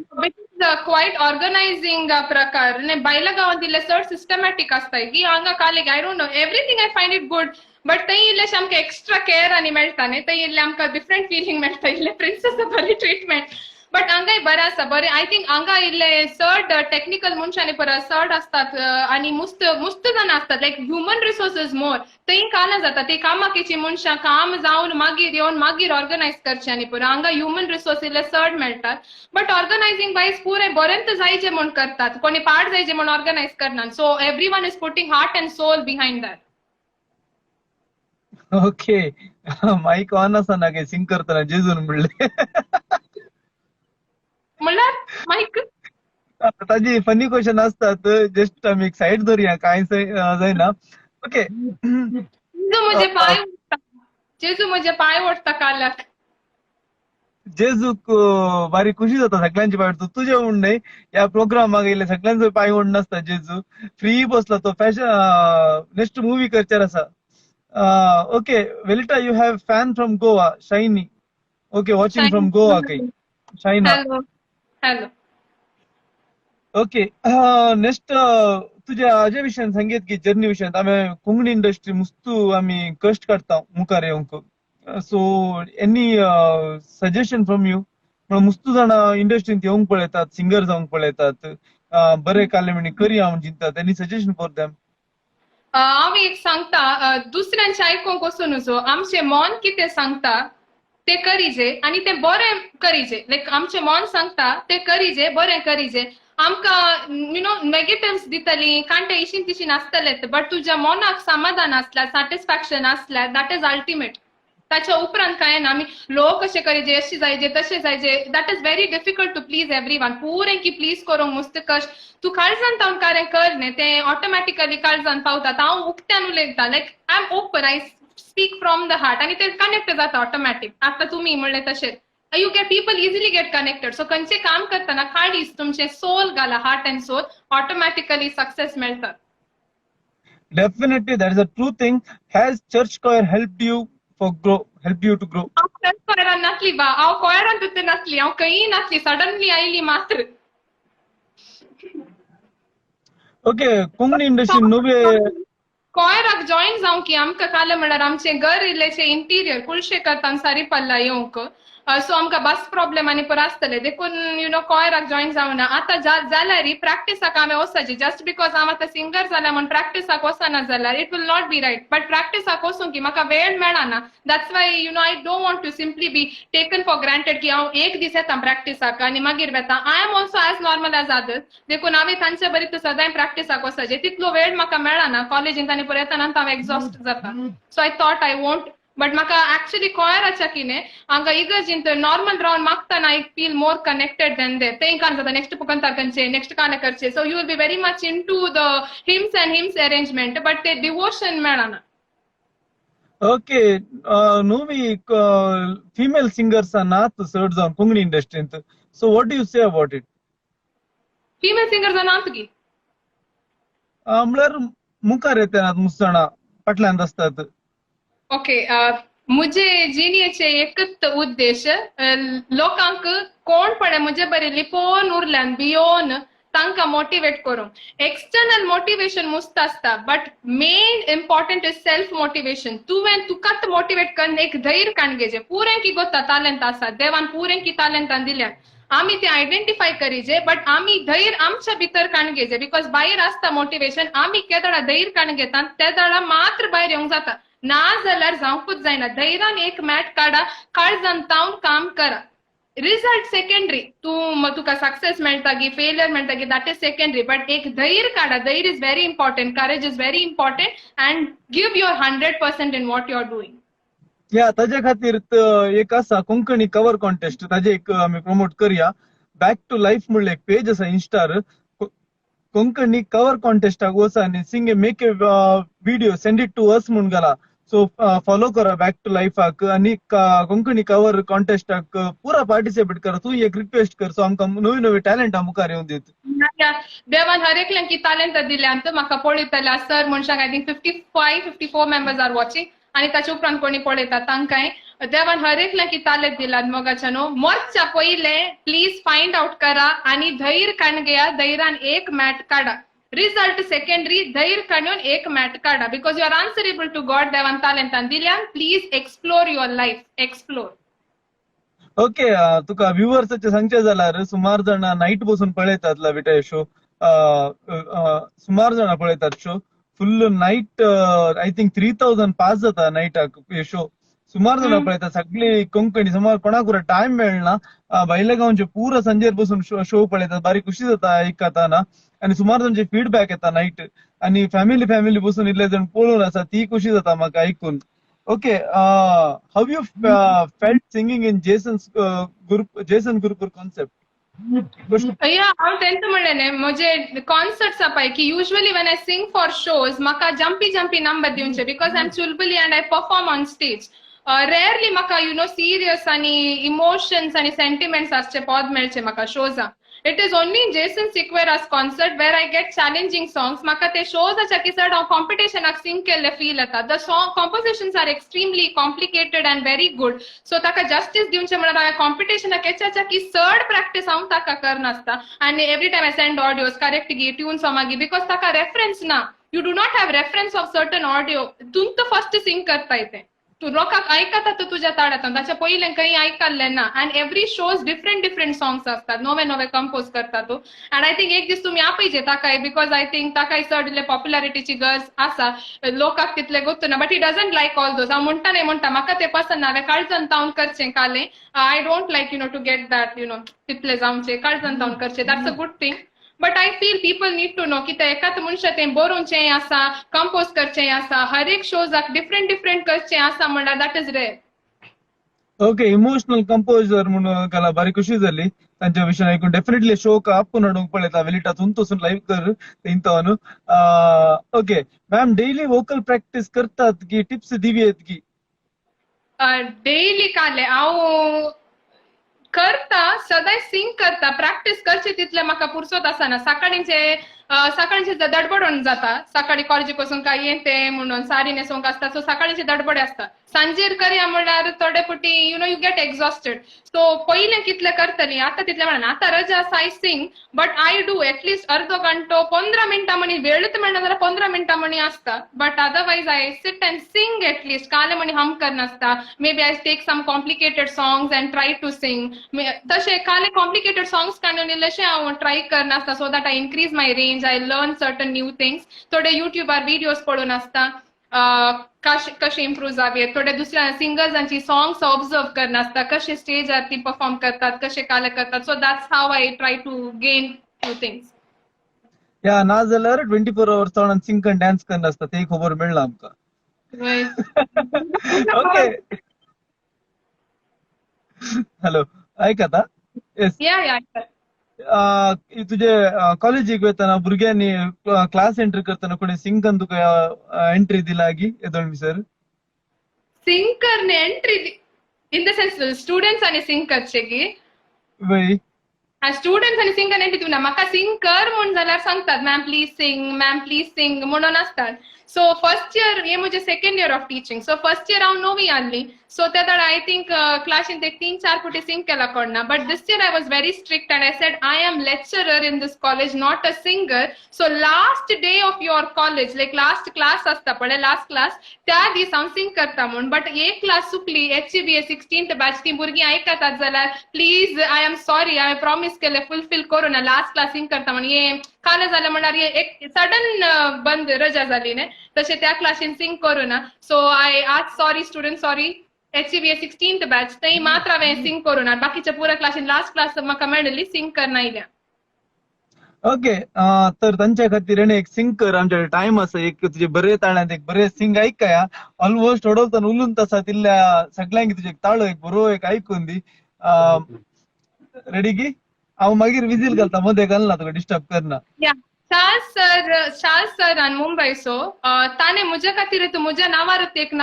क्वाईट ऑर्गनायझिंग प्रकार ने बायला गावात इल्ले चड सिस्टमॅटिक आसताय की हांगा कालेक I don't know everything I find it good but थंय इल्लेशें आमकां एक्स्ट्रा केअर आनी मेळटा न्ही थंय इल्ले आमकां डिफरंट फिलींग मेळटा इल्ले प्रिन्सेस बरी ट्रिटमेंट बट हांगाय बरें आसा बरें आय थिंक हांगा इल्ले चड टेक्निकल मनशांनी परस चड आसतात आनी मुस्त जाण आसतात लायक ह्युमन रिसोर्सीस मोर थंय काना जाता ती कामाकीची मनशां काम जावन मागीर येवन मागीर ऑर्गनायज करचे आनी पुरो हांगा ह्युमन रिसोर्स इल्ले चड मेळटात बट ऑर्गनायझींग वायज पुरें बरेंत जायचे म्हूण करतात कोणी पाड जायचे म्हूण ऑर्गनायज करनात so every one is putting heart and soul behind that okay mike on आसा ना गे सिंग करतना जेजून म्हणले म्हणल्यार माईक ताजी फनी क्वेश्चन असतात जस्ट आम्ही एक साईड धरूया काय जायना ओके जेजू म्हजे पाय ओडटा काल्याक जेजूक बारी खुशी जाता सगळ्यांची पाय ओडता तुझे म्हण नाही या प्रोग्रामाक येयले सगळ्यांचो पाय ओड नासता जेजू फ्री बसला तो फॅशन नेक्स्ट मूवी करचेर आसा okay Velita you have fan from Goa शायनी ओके वॉचिंग फ्रॉम गोवा काही शायना Hello. ओके नेक्स्ट तुझ्या हाजे विशयान सांगीत की जर्नी विशयान आम्ही कोंकणी इंडस्ट्री मुस्तू आम्ही कष्ट करता मुखार येवंक so any suggestion from you मुस्तू जाणा इंडस्ट्रीत येवंक पळयतात सिंगर जावंक पळयतात बरे काले म्हणी करी हांव चिंतात एनी सजेशन फॉर देम हांव एक सांगता दुसऱ्यांचे आयकूंक वचून नजो आमचे मन कितें सांगता ते करीजे आणि ते बरें करीजे लायक आमचे मन सांगता ते करीजे बरें करीजे आमकां नेगेटिव्ह दितली कांटे इशीन तिशीन आसतलेच बट तुज्या मनाक समाधान असल्यार सॅटिस्फॅक्शन असल्यार दॅट इज अल्टिमेट ताच्या उपरांत काय ना आमी लोक कशे करीजे अशें जायजे तशें जायजे that is very difficult to please everyone पुरें की प्लीज करूंक मस्त कश्ट तू काळजान तावन कारें कर न्ही तें ऑटोमॅटिकली काळजान पावता हांव उक्त्यान उलयता like I am open I speak from the heart आणि ते कनेक्ट जाता ऑटोमॅटिक आता तुम्ही म्हणले तशेंच you get people easily get connected so खंयचे काम करतना काळीज तुमचे सोल घाला heart and soul automatically success मेळटा Definitely, that is a true thing. Has church choir helped you helped you to grow? हांव कोयरान नाचली बा हांव कोयरान तुते नाचली हांव खंयी नाचली सडनली आयली मात्र Okay, कोंकणी इंडस्ट्री नवे कोयराक जॉईन जावं की आमकां काले म्हळ्यार आमचे घर इल्लेशे इंटिरियर कुलशेकर तांसारी पल्ला येवंक सो आमकां बस प्रॉब्लेम आनी पर आसतले देखून कोयराक जॉईन जावना आतां जाल्यार प्रॅक्टिसाक हांवें वचपाची जस्ट बिकॉज हांव आतां सिंगर जाल्या म्हण प्रॅक्टिसाक वचना जाल्यार it will not be right but प्रॅक्टिसाक वचूंक की म्हाका वेळ मेळना that's why I don't want to simply be taken for granted की हांव एक दीस येता प्रॅक्टिसाक आनी मागीर वेता I am also as normal as others देखून हांवें तांचे बरी सदांय प्रॅक्टिसाक वचपाचें तितलो वेळ म्हाका मेळना कॉलेजींत आनी परत येताना हांव एक्झॉस्ट जाता so I thought I won't but म्हाका ऍक्च्युअली कोयराच्या किने हांगा इगर्जींत नॉर्मल रावन मागतना I feel more connected than they तें कान जाता नेक्स्ट पुकंतार करचे नेक्स्ट काने करचे so you will be very much into the hymns and hymns arrangement but ते डिवोशन मेळना ओके नवी फिमेल सिंगर्स नात चड जावन कोंकणी इंडस्ट्रींत so what do you say about it female singer नात की म्हळ्यार मुखार येतात मुस्त जाणा फाटल्यान आसतात ओके मुझे जिणेचे एकच उद्देश लोकांक कोण पडे मुझे बरे लिपोवन उरल्यान भियोन तांकां मोटिवेट करूंक एक्सटर्नल मोटिवेशन मुस्त आसता but main important is self motivation तुवें तुकाच मोटिवेट करून एक धैर्य काणगेजे पुरें की गोता टॅलेंट आसा देवान पुरें की टॅलेंटान दिल्यान आमी ते आयडेंटिफाय करीजे बट आमी धैर्य आमच्या भितर काणगेजे बिकॉज भायर आसता मोटिवेशन आमी केदळा धैर्य काणगेता त्या दळा मात्र भायर येवंक जाता ना जाल्यार जावंकूच जायना धैर्यान एक मॅट काडा काळजान तावन काम करा रिझल्ट सेकंडरी तुका सक्सेस मेळटा की फेलियर मेळटा की दॅट इज सेकंडरी बट एक धैर्य काडा धैर्य is very important courage is very important and give your 100% in what you are doing या ताजे खातीर एक आसा कोंकणी कवर कॉन्टेस्ट ताजे एक आमी प्रमोट करया बॅक टू लाईफ म्हणून एक पेज आसा इंस्टार कोंकणी कवर कॉन्टेस्टाक वचा आनी sing make a video send it to us म्हणून घाला सो फॉलो करा बॅक टू लाईफाक आनी कोंकणी कवर कॉन्टेस्टाक पुरा पार्टिसिपेट करा तू एक रिक्वेस्ट कर सो आमकां नवी नवी टॅलेंट मुखार येवन दित देवान हर एकल्यान की टॅलेंट दिल्यान म्हाका पळयतले सर मनशाक I think 54 members are watching आणि ताच्या उपरांत कोणी पळयता तांकांय देवान हर एकल्या की टॅलेंट दिल्यान मोगाच्या न्हू मरच्या पयले प्लीज फायंड आउट करा आणि धैर्य काणगेया धैर्यान एक मॅट काडा रिझल्ट सेकंडरी धैर्य काडून एक मॅट काडा because you are answerable to God देवान टॅलेंटान दिल्यान please explore your life explore okay तुका व्ह्युअर्सचे सांगचे जाल्यार सुमार जाणां नाईट बसून पळयतात लाविटा शो सुमार जाणां पळयतात show full night I think 3000 pass जाता नाईटाक शो सुमार जाणां पळयतात सगळी कोंकणी सुमार कोणाक टायम मेळना भायल्या गांवचे पुरा संजेर बसून शो पळयतात बारी खुशी जाता आयकताना आणि सुमार जाणांचे फीडबॅक येता नाईट आणि फॅमिली बसून इतले जण पळोवन आसा ती खुशी जाता म्हाका आयकून okay how you felt singing in Jason gurukul concept हांव तेंच म्हणलें म्हजे कॉन्सर्ट्स पळय की usually when I sing for shows म्हाका जम्पी नंबर दिवचे बिकॉज आय एम चुलबुली and I perform on stage rarely म्हाका सिरियस आनी इमोशन्स आनी सेंटिमेंट्स आसचे पद मेळचे म्हाका शोजाक It is only in Jason Sequeira's concert where I get challenging songs. Maka te shows acha ki sir competition ak sing kelle feel ata. The song compositions are extremely complicated and very good. So taka justice diunche म्हणा competition ak acha ki third practice aun taka karna asta. And every time I send audios correct gi tune samagi because taka reference na. You do not have reference of certain audio. तुम तो first sing करता येते. तू लोकांक ऐकता तू तुझ्या ताडातून त्याच्या पहिले काही ऐकले ना and every shows different songs असतात नवे नवे कंपोज करता तू अँड आय थिंक एक दीस तुम्ही आपयचे ताकाय बिकॉज आय थिंक ताकाय चड पॉप्युलॅरिटीची गरज आसा लोकांक तितले गोत्तू ना but he doesn't like all those हांव म्हणटा नाही म्हणटा म्हाका ते पसंद ना काळजन तावन करचें काले I don't like to get that तितले जावचे काळजन तावन करचें that's a good thing but I feel people need to know की ते एकाच मनशा तें बरोवचें आसा कंपोज करचें आसा हर एक शोजाक डिफरंट करचें आसा म्हणल्यार that is rare okay emotional composer म्हणून मला बरी खुशी झाली तांच्या विशयान ऐकून डेफिनेटली शो आपूण हाडूंक पळयता वेलिटातून तसून लाईव्ह कर इंतवन okay ma'am daily vocal practice करतात की टिप्स दिव्येत की डेली काले हांव करता सदांच सिंग करता प्रॅक्टिस करची तितले म्हाका पुरसोत आसना सकाळींचे दडबडून जाता सकाळी कॉलेजीक वचून काय येते म्हणून साडी न्हेसोवंक आसता सो सकाळींचे दडबडे आसता सांजेर करया म्हणल्यार थोडे फावटी यू गेट एक्झॉस्टेड सो पयलें कितले करतली आतां तितले म्हणना आतां रजा आसा I Singh but I do at least अर्दो घंटो 15 मिनटां म्हणी वेळच म्हणना जाल्यार 15 मिनटां म्हणी आसता but otherwise I sit and sing at least काले म्हणी हम करनासता maybe I take some complicated songs and try to sing तशें काले कॉम्प्लिकेटेड सॉंग्स काडून इल्लेशें हांव ट्राय करनासता so that I increase my range I learn certain new things थोडे युट्यूबार व्हिडिओज पळोवन आसता कशे इम्प्रूव्ह जावे थोडे दुसऱ्या सिंगर्सांची सॉंग्स ऑब्झर्व करना आसता कशे स्टेजार ती परफॉर्म करतात कशे काले करतात so that's how I try to gain new things या ना जाल्यार 24 hours तोंडान सिंग करून डान्स करना आसता ते खबर मेळना आमकां ओके हॅलो ऐक आता येस या तुझे कॉलेजीक वयताना भुरग्यांनी क्लास एंट्री करताना कोणी सिंग करून तुका एंट्री दिला की येदोळ सर सिंग करणे entry in the sense students आणि सिंग करचे की वय स्टुडंट्स आणि सिंग एंट्री दिवना म्हाका सिंग कर म्हण जाल्यार सांगतात मॅम प्लीज सिंग म्हणून असतात सो फर्स्ट इयर हे म्हजे second year of teaching so first year हांव नवी आसली सो त्या दड आय थिंक क्लासीन ते 3-4 फावटी सिंग केला कोणना but this year I was very strict and I said I am lecturer in this college not a singer so last day of your college like last class असता पळय लास्ट क्लास त्या दीस हांव सिंग करता म्हूण बट एक क्लास चुकली HCBA 16th बॅच ती भुरगीं आयकतात जाल्यार प्लीज आय एम सॉरी हांवें प्रॉमिस केलें फुलफील करूं ना लास्ट क्लास सिंग करता म्हण हे काले जालें म्हणल्यार एक सडन बंद रजा जाली न्ही तशें त्या क्लासीन सिंग करूं ना सो आय आज sorry student sorry HCBA 16th batch थंय मात्र हांवें सिंग करूं ना बाकीच्या पुऱ्या क्लासीन लास्ट क्लास म्हाका मेळिल्ली सिंग करना आयल्या ओके तर तांच्या खातीर एक सिंग कर आमच्या टाइम आसा एक तुजे बरे ताळ्यांत एक बरे सिंग ऐकया ऑलमोस्ट थोडोतन उलून तसा तिल्ल्या सगळ्यांक तुजे ताळो एक बरो एक ऐकून दी रेडी की हांव मागीर विजील घालता मदें घालना तुका डिस्टर्ब करना शाल सर आणि मुंबईचो ताने मुझे खातीर मुझ्या नावार एक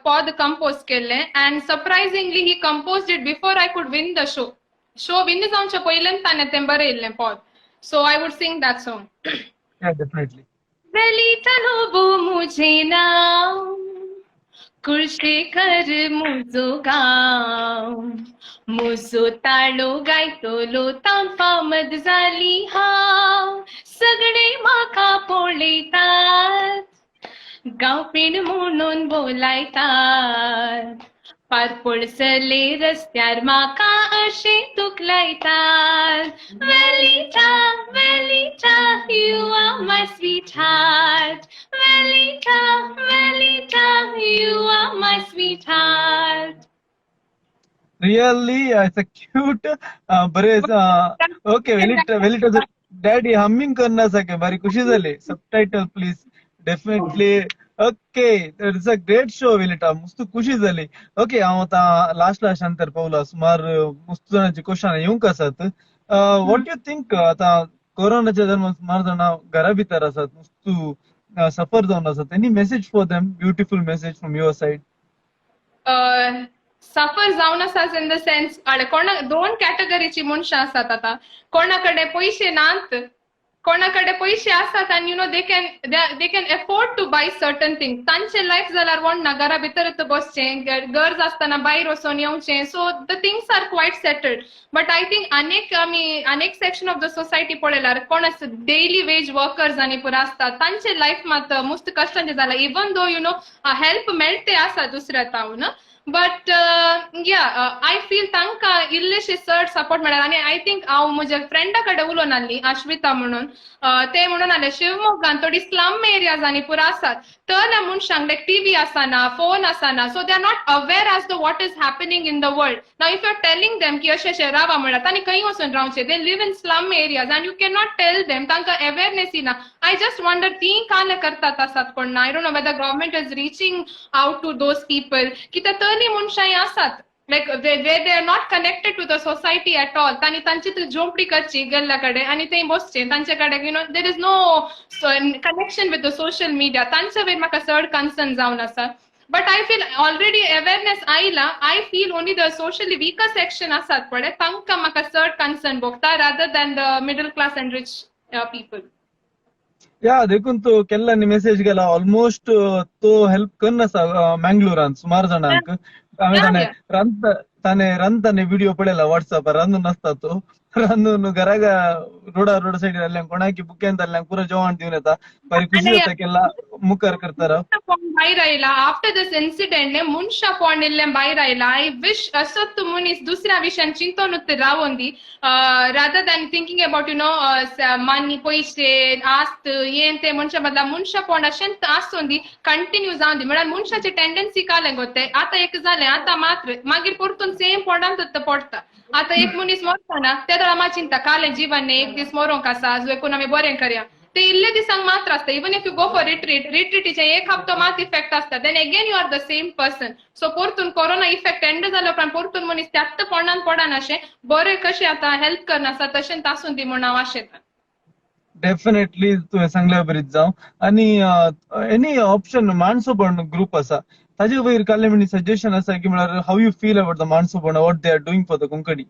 पद कंपोज केल्ले and surprisingly he compose it before I could win the show win जावचे पयल्यान ताने तें बरयल्लें पद so I would sing that song definitely Velita Lobo मुझे नाव कुळशेखर मुजो गांव मुजो ताळो गायतलो तावन फामद जाली हांव सगळे म्हाका पळयतात गांवपीण म्हणून बोलायतात पारपळसले रस्त्यार म्हाका अशे तुकलायतात Velita Velita you are my sweetheart Velita you are my sweetheart really it's a cute बरे ओके वेलिटा डॅडी हमिंग करना सके बारी खुशी जाली subtitle please definitely okay it's a great show Velita मस्त खुशी जाली ओके हांव आतां लास्ट अंतर पावला सुमार मस्त जाणांची क्वेश्चन येवंक आसात वॉट यू थिंक आतां कोरोनाच्या दरम्यान सुमार जाणां घरा भितर आसात मस्त सफर जावन आसात any message for them beautiful message from your side सफर जावन आसात इन द सेन्स कोणा दोन कॅटेगरीची मनशां आसात आता कोणाकडे पैसे नात कोणाकडे पैसे आसात आनी you know they can afford to buy certain thing तांचे लायफ जाल्यार कोण ना घरा भितरच बसचें गरज आसतना भायर वचोन येवचें so the things are quite settled but I think अनेक सेक्शन ऑफ द सोसायटी पळयल्यार कोण डेली वेज वर्कर्स आनी पुरो आसतात तांचे लायफ मात मुस्त कश्टांचे जाला even though you know help मेळटे आसा दुसऱ्या तावन बट आय फील तांकां इल्लेशे चड सपोर्ट मेळ्ळा आनी आय थिंक हांव म्हज्या फ्रेंडा कडेन उलोवन आसली आश्विता म्हणून ते म्हणून आले शिवमोगान थोडी स्लम एरियाज आनी पुरो आसात तर त्या मनशांक लायक टीव्ही आसना फोन आसना so they are not aware as to what is happening in the world now if you are telling them की अशें अशें रावा म्हणटा तांणी खंय वचून रावचें they live in slum areas and you can not tell them तांकां अवेरनेस येना आय जस्ट वंडर ती काले करतात आसात कोण ना I don't know whether government is reaching out to those people कित्याक तरी मनशां आसात like they are not connected to the society at all तांणी तांची ती झोपडी करची गेल्ल्या कडेन आनी थंय बसचें तांचे कडेन you know there is no connection with the social media तांचे वयर म्हाका चड कन्सर्न जावन आसा but I feel already awareness आयला I feel only the socially weaker section आसात पळय तांकां म्हाका चड कन्सर्न भोगता rather than the middle class and rich people या देखून तो केल्ल्यानी मेसेज गेला ऑलमोस्ट तो हेल्प करना मँगलोरान सुमार जाणांक हांवें ताणे रांदताने व्हिडिओ पळयला व्हॉट्सअपार रांदून आसता तो रांदून घराक रोड सायडीर आसल्यांक कोणाक बुकेन जाल्ल्यांक पुरो जेवण दिवन येता बरी खुशी जाता केला मुखार करता भायर आयला आफ्टर दिस इन्सिडेंट मनशा पोंड इल्लें भायर आयला आय विश असोच मनीस दुसऱ्या विशयान चिंतून रावून दी rather than thinking about you know money पयशे आस्त यें ते मनशा बदला मनशा पोंड अशेंच आसून दी कंटिन्यू जावन दी म्हळ्यार मनशाची टेंडन्सी कालें गो तें आतां एक जालें आतां मात्र मागीर परतून सेम पोंडांत पडटा आतां एक मनीस मरता ना ते दळा मा चिंता कालें जीवन एक दीस मरोंक आसा देखून आमी बरें करया ते इल्ले दिसांक मात्र आसता even if you go for रिट्रीटीचे एक हप्तो मात इफेक्ट आसता then again you are the same person so परतून कोरोना इफेक्ट एंड जालो उपरांत परतून मनीस त्यात पोंडान पडना अशें बरें कशें आतां हेल्प करना आसा तशेंच आसून दी म्हूण हांव आशेतां डेफिनेटली तुवें सांगल्या बरीच जावं आनी एनी ऑप्शन माणसोपण ग्रुप आसा ताजे वयर काडलें म्हणजे सजेशन आसा की म्हळ्यार how you feel about the माणसोपण what they are doing for the Konkani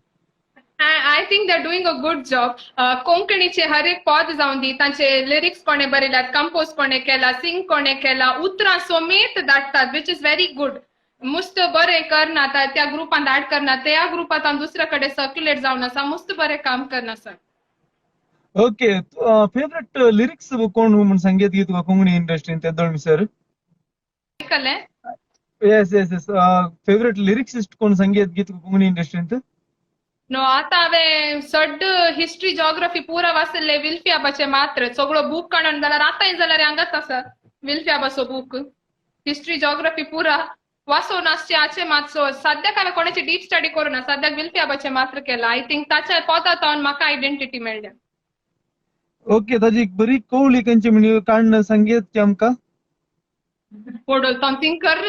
I think they're doing a good job. कोंकणीचे हर एक पद जावन दी तांचे लिरिक्स कोणे बरयल्यात कंपोज कोणे केला सिंग कोणे केला उतरां सोमेत धाडटात विच इज व्हेरी गुड मुस्त बरें करना त्या ग्रुपान धाड करना त्या ग्रुपांत हांव दुसरे कडेन सर्क्युलेट जावन आसा मुस्त बरें काम करना सर ओके फेवरेट लिरिक्स कोण म्हणून संगीत गीत तुका कोंकणी इंडस्ट्रीन ते दळमी सर आयकलें yes yes yes favourite lyricist कोण संगीत गीत कोंकणी इंडस्ट्रीन नो आतां हांवें सड्ड हिस्ट्री जॉग्रफी पुरा वाचले विल्फियाबाचे मात्र सगळो बूक काडून जाल्यार आतांय जाल्यार हांगाच आसा विल्फियाबाचो बूक हिस्ट्री जॉग्रफी पुरा वाचून आसचे हाचे मातसो सद्याक हांवें कोणाची डीप स्टडी करूना सद्याक विल्फियाबाचे मात्र केला आय थिंक ताच्या पदांत म्हाका आयडेंटिटी मेळ्ळ्या ओके ताजी एक बरी कवळी खंयची म्हणजे काडून संगीत की आमकां पडोलता थिंकर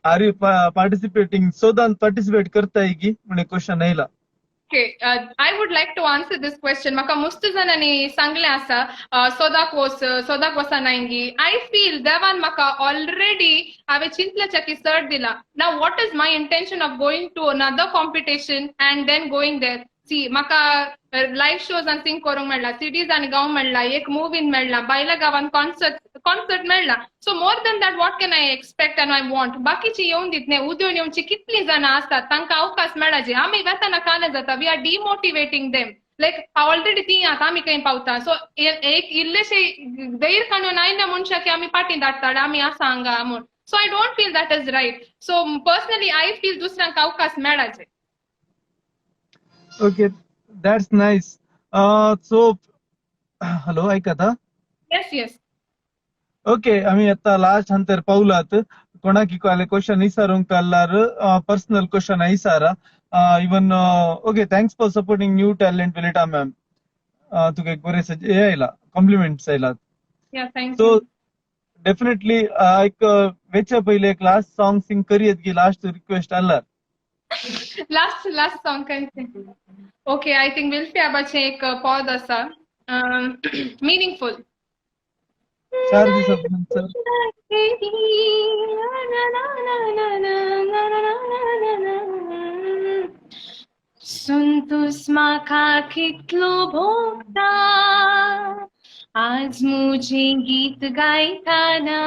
आर यू पार्टिसिपेटिंग सोदान पार्टिसिपेट करताय की म्हणजे क्वेश्चन येयला okay I would like to answer this question म्हाका मुस्त जाणांनी सांगलें आसा सोदाक वचनायंगी आय फील देवान म्हाका ऑलरेडी हांवें चिंतल्याच्या की चड दिला नाव what is my intention of going to another competition and then going there see म्हाका लायव्ह शोज आनी सिंग करूंक मेळ्ळा सिटीज आनी गांव मेळ्ळा एक मुवीन मेळ्ळा बायल्या गांवान कॉन्सर्ट मेळ्ळा so more than that what can I expect and I want बाकीची येवन दित न्ही उद्योन येवची कितलीं जाणां आसतात तांकां अवकाश मेळाचे आमी वेताना काले जाता we are demotivating them like already ती आतां आमी खंय पावता सो एक इल्लेशे धैर्य काडून आयल्या मनशां की आमी पाटी धाडटात आमी आसा हांगा म्हूण so I don't feel that is right so personally I feel दुसऱ्यांक अवकाश मेळाचे okay that's nice so hello ऐकता येस येस ओके आम्ही आता लास्ट हंतर पावलात कोणाक क्वेश्चन इसारूंक काडल्यार पर्सनल क्वेश्चन इसारा even okay thanks for supporting new talent Velita ma'am तुका एक बरे हे आयला कॉम्प्लिमेंट्स आयलात सो डेफिनेटली एक वेचे पहिले एक लास्ट सॉंग सिंग करियत की लास्ट रिक्वेस्ट आल्यार लास्ट सॉंग काय ओके आय थिंक विल्फियाबाचे एक पद आसा मिनिंगफुल चार दिवसानंतर Suntus maka kitlo bhokta आज मुझे गीत गायताना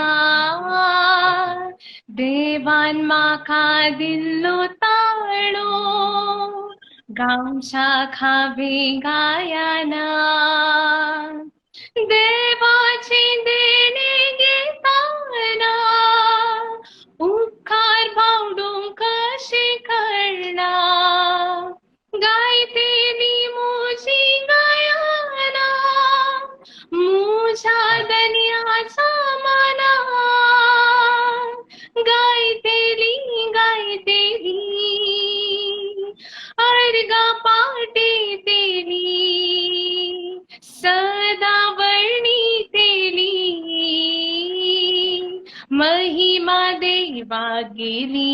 देवान माका दिल्लो ताळो गावच्या खावे गायाना देवाचे देणे घेताना उपकार भावडून कशे करणार गायते मी मुझी गायना मुझा दनियाचा मना गायतेली अर्गा पाटे तेली सदा वर्णी तेली महिमा देवा गेली.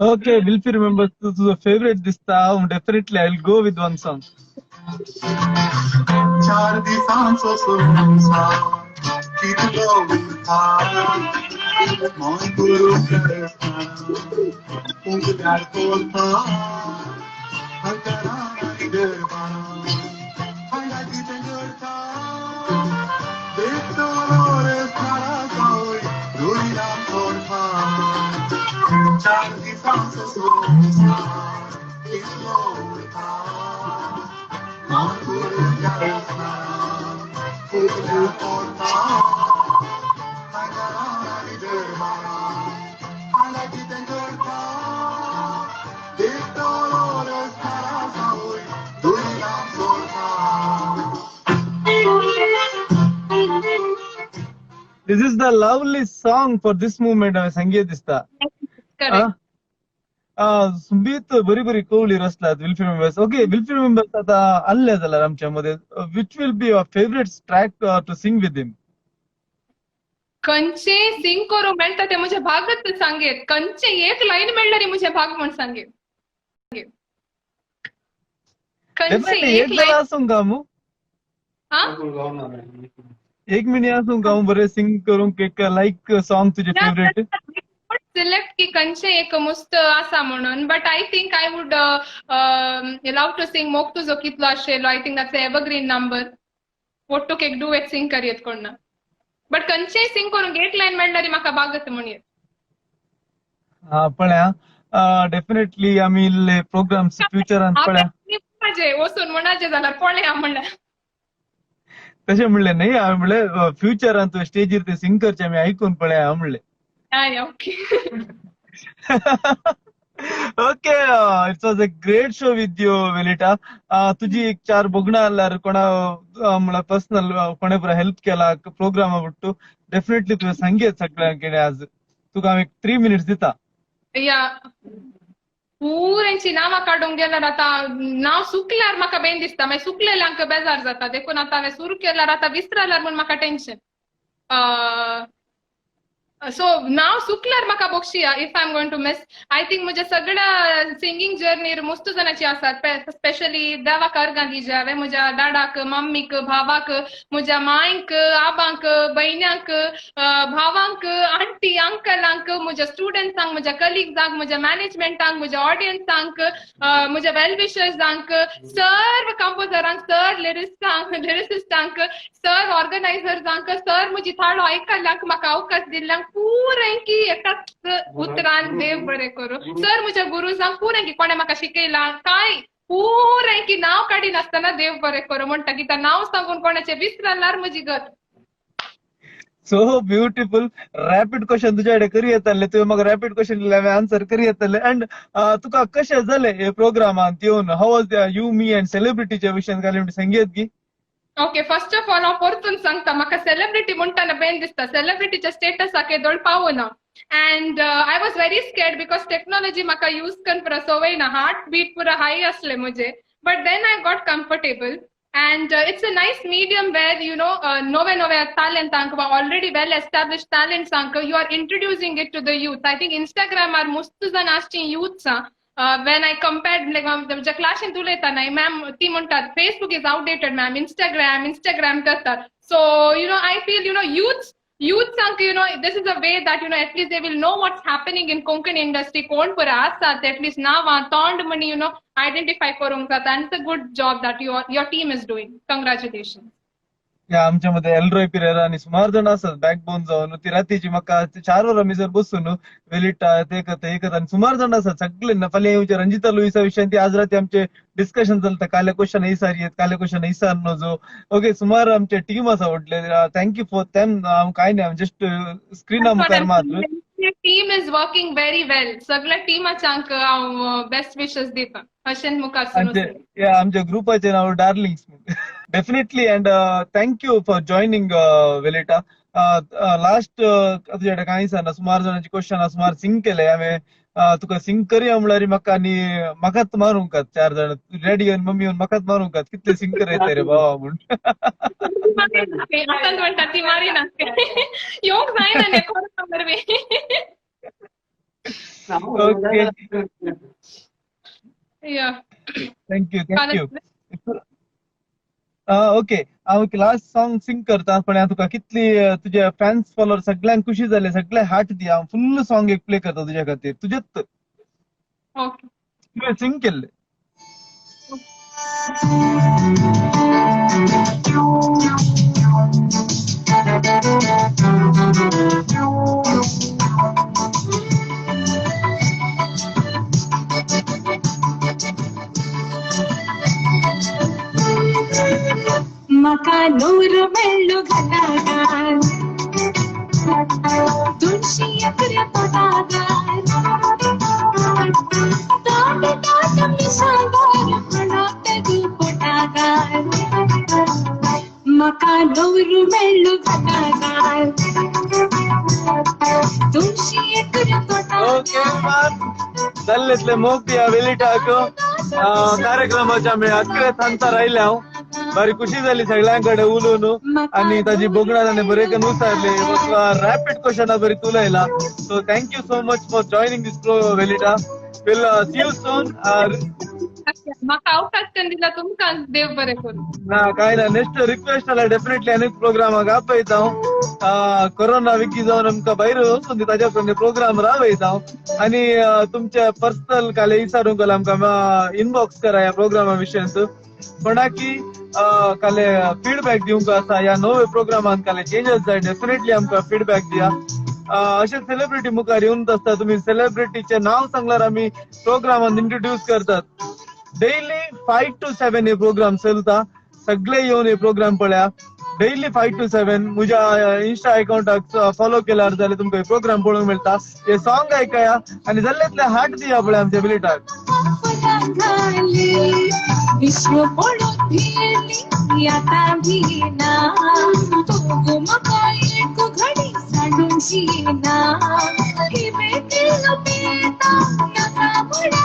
Okay, will you remember to the favorite this time? Definitely, I'll go with one song. चार दिसांचो सोसा कितलो उठा मोय गुरु करता उगडार कोलता हकरा गरबाना हाया किते करता देखतो लोरे सारा कोई रुईला कोरता चार दिसांचो सोसा कितलो उठा मोय गुरु करता उगडार कोलता हकरा गरबाना हाया किते करता देखतो लोरे सारा कोई रुईला कोरता. This is the lovely song for this movement. संगीत दिसता. Correct. सुंबीत बरी बरी कवळी रचल्यात Wilfy members. Okay, Wilfy members आता आले जाल्यार आमच्या मध्ये which will be your favourite track to sing with him. खंयचे सिंग करूंक मेळटा ते म्हजे भागत सांगेत. खंयचे एक लाईन मेळ्ळ्यारी म्हजे भाग म्हण सांगेत. खंयचे डेफिनेटली एक एक लाईन. जरा आसूंक गामू हा एक मिनिट आसूंक गामू बरें सिंग करूंक एक लाईक सॉंग तुजे फेवरेट. सिलेक्ट की खंयचे एक मस्त आसा म्हणून but I think I would love to sing मोग तुजो कितलो आशिल्लो. I think that's evergreen number. ओट्टूक एक डुएट सिंग करयेत कोणा बट खंयचेय सिंग करूंक एक लाईन मेळ्ळ्यारी म्हाका बागत म्हणयेत. पळया डेफिनेटली आमी इल्ले प्रोग्राम्स फ्युचरान पळया माझे वचून म्हणाचे जाल्यार पळया म्हणल्यार तशें म्हणलें न्ही. हांवें म्हणलें फ्युचरान तुवें स्टेजीर ते सिंग करचें आमी आयकून पळया हांव म्हणलें. हय okay. Okay, it's was a great show with you Velita. तुजी एक चार बोगणां आल्यार कोणा म्हळ्यार पर्सनल कोणे बरो हेल्प केला प्रोग्रामा बिट्टू डेफिनेटली तुवें सांगेत सगळ्यांक आज तुका हांव एक 3 मिनिट्स दिता. या पुऱ्यांची नांवां काडूंक गेल्यार आतां नांव सुकल्यार म्हाका बेन दिसता. मागीर सुकलेल्यांक बेजार जाता. देखून आतां हांवें सुरू केल्यार आतां विसरल्यार म्हूण म्हाका टेन्शन. सो नाव सुकल्यार म्हाका बक्षिया if I am going to miss. I think म्हज्या सगळ्या सिंगींग जर्नीर मस्त जाणांची आसात. स्पेशली देवाक अर्गां दिवचे हांवें म्हज्या दाडाक, मम्मीक, भावाक, म्हज्या मांयक, आबांक, भयण्यांक, भावांक, आंटी, अंकलांक, म्हज्या स्टुडंट्सांक, म्हज्या कलिग्जांक, म्हज्या मॅनेजमेंटांक, म्हज्या ऑडियन्सांक, म्हज्या वेलविशर्सांक, सर्व कंपोजरांक, सर लिरिसिस्टांक, सर ऑर्गनायझर्सांक, सर म्हजी थाळो आयकल्ल्यांक, म्हाका अवकाश दिल्ल्यांक पुरेंकी एकाच उतरान देव बरें करूं. सर म्हज्या गुरुजांक पुरेंकी कोणें म्हाका शिकयलां काय पुरेंकी नांव काडिनासतना देव बरें करूं म्हणटा. कित्याक नांव सांगून कोणाचें विसरल्यार म्हजी गत. So beautiful. रॅपिड क्वेश्चन तुज्या कडेन करी येताले. तुवें म्हाका रॅपिड क्वेश्चन दिले हांवें आन्सर करी येताले. अँड तुका कशें जालें हे प्रोग्रामांत येवन हाव वॉज यू मी अँड सेलिब्रिटीच्या विशयान घाली म्हणटा संगीत गी. ओके, फर्स्ट ऑफ ऑल हांव परतून सांगता म्हाका सेलिब्रिटी म्हणटाना बेन दिसता. सेलिब्रिटीच्या स्टेटसाक येदोळ पावना. And I was very scared because technology म्हाका यूज करन सवय ना. हार्ट बीट पुरा हाय आसले म्हजे. But then I got comfortable. And it's a nice medium where, you know, nove talentank वा already well established talents you are introducing it to the youth. I think Instagram are most जन आसची youth सा when I compared like तुमच्या क्लासीन उलयताना मॅम ती म्हणटात Facebook is outdated ma'am Instagram करतात so I feel youth sank this is a way that at least they will know what's happening in Konkan industry कोण पुरा आसात at least नावा तोंड म्हणी identify करूंक जाता and it's a good job that your team is doing. Congratulations. या आमच्यामध्ये एल्रोय पिरेरा आणि सुमार जण असतात बॅकबोन जाऊन ती रातीची म्हाका 4 वर आमी जर बसून वेलिटा ते करता आणि सुमार जण असतात सगळे फाल्यां येवचे रंजिता लुईसा विशयान ती आज राती आमचे डिस्कशन चलता काले क्वेश्चन इसार येत काले क्वेश्चन इसार नजो ओके सुमार आमचे टीम आसा व्हडले थँक्यू फॉर देम काय नाही जस्ट स्क्रीन मुखार मात्र team is working very well सगळ्या टिमाच्यांक हांव बेस्ट विशेस दिता अशें मुखार आमच्या ग्रुपाचे नाव darlings definitely and thank you for joining Velita last तुझ्या कडेन कांय दिसांना सुमार जणांची क्वेश्चन सुमार सिंग केले हांवें तुका सिंग करया म्हणल्यार म्हाका आनी म्हाकाच मारूंक 4 जण डॅडी आनी मम्मी म्हाकाच मारूंक कितले सिंग करयता रे बाबा म्हूण आतां म्हणटा ती मारिना येवंक जायना न्ही ओके या थँक्यू ओके हांव क्लास सॉंग सिंग करता पण हांव तुका कितली तुजे फॅन्स फॉलोअर सगळ्यांक खुशी जाले सगळे हार्ट दी हांव फुल्ल सॉंग एक प्ले करता तुज्या खातीर तुजेच ओके तुवें सिंग केल्ले मका नूर मेळ्ळो घटागार तुळशी एकऱ्या तोटागार ताट ताट मिसागार म्हणत दी पोटागार मका नूर मेळ्ळो घटागार तुळशी एकऱ्या ओके तोटागार जाल्लेतले मोग या वेलिटाक कार्यक्रमाच्या आमी अकरे सांजचा राहिले हांव बरी खुशी झाली सगळ्यांकडे उलोवन आणि ताजी बोगणा ताणें बरे करून उसारले रॅपिड क्वेश्चन बरी तुलयला so thank you so much for joining this pro Velita will see you soon म्हाका अवकाश दिला तुमकां देव बरें करूं ना काय ना नेक्स्ट रिक्वेस्ट आल्या डेफिनेटली आनी प्रोग्रामाक आपयता हांव कोरोना विकी जावन आमकां भायर वचून ताच्या फुडें प्रोग्राम रावयता हांव आनी तुमचे पर्सनल काले विचारूंक आमकां इनबॉक्स करा ह्या प्रोग्रामा विशयान कोणाकी काले फीडबॅक दिवंक आसा ह्या नवे प्रोग्रामान काले चेंजेस जाय डेफिनेटली आमकां फीडबॅक दिया अशे सेलिब्रिटी मुखार येवन आसता तुम्ही सेलिब्रिटीचे नाव सांगल्यार आमी प्रोग्रामान इंट्रोड्यूस करतात डेली 5 to 7 हे प्रोग्राम चलता सगळे येवन हे प्रोग्राम पळया डेली 5 to 7 म्हज्या इन्स्टा अकाउंटाक फॉलो केल्यार जाल्यार तुमकां प्रोग्राम पळोवंक मेळटा हे सॉंग आयकया आनी जाल्लेतले हार्ट दिया पळय आमच्या बिलिटाक विश्व पडून भिली आता भिना तू मका एक घडी सांडून जीना ही बेटील पेता नका बडा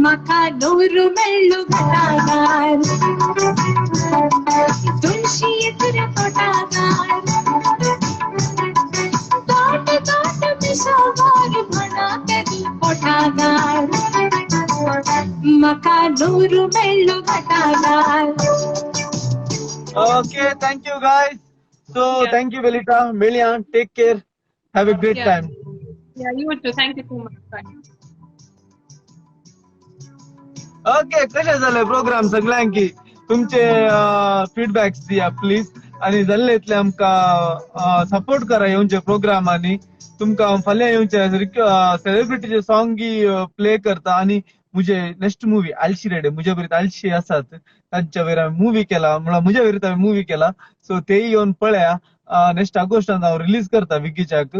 मका नूर मेळ्ळो घटागार तुळशी एकऱ्या तोटागार ताट ताट मिसागार म्हणत दी पोटागार मका नूर मेळ्ळो घटागार okay thank you guys so thank you Velita मेळया take care have a great time you too thank you so much okay कशे झाले प्रोग्राम सगळ्यांकी तुमचे फीडबॅक्स दिया प्लीज आणि जाल्लेतले आमकां सपोर्ट करा येवचे प्रोग्रामांनी तुमकां फाल्यां येवचे सेलिब्रिटीचे सॉंग प्ले करता आणि मुझे नेक्स्ट मूवी आलशी रेडे मुझे बरीत आलशी आसात तांच्या वयर हांवें मूवी केला म्हणल्यार मुझे वरीत हांवें मूवी केला सो तेय येवन पळया नेक्स्ट ऑगस्टान हांव रिलीज करता विकीच्याक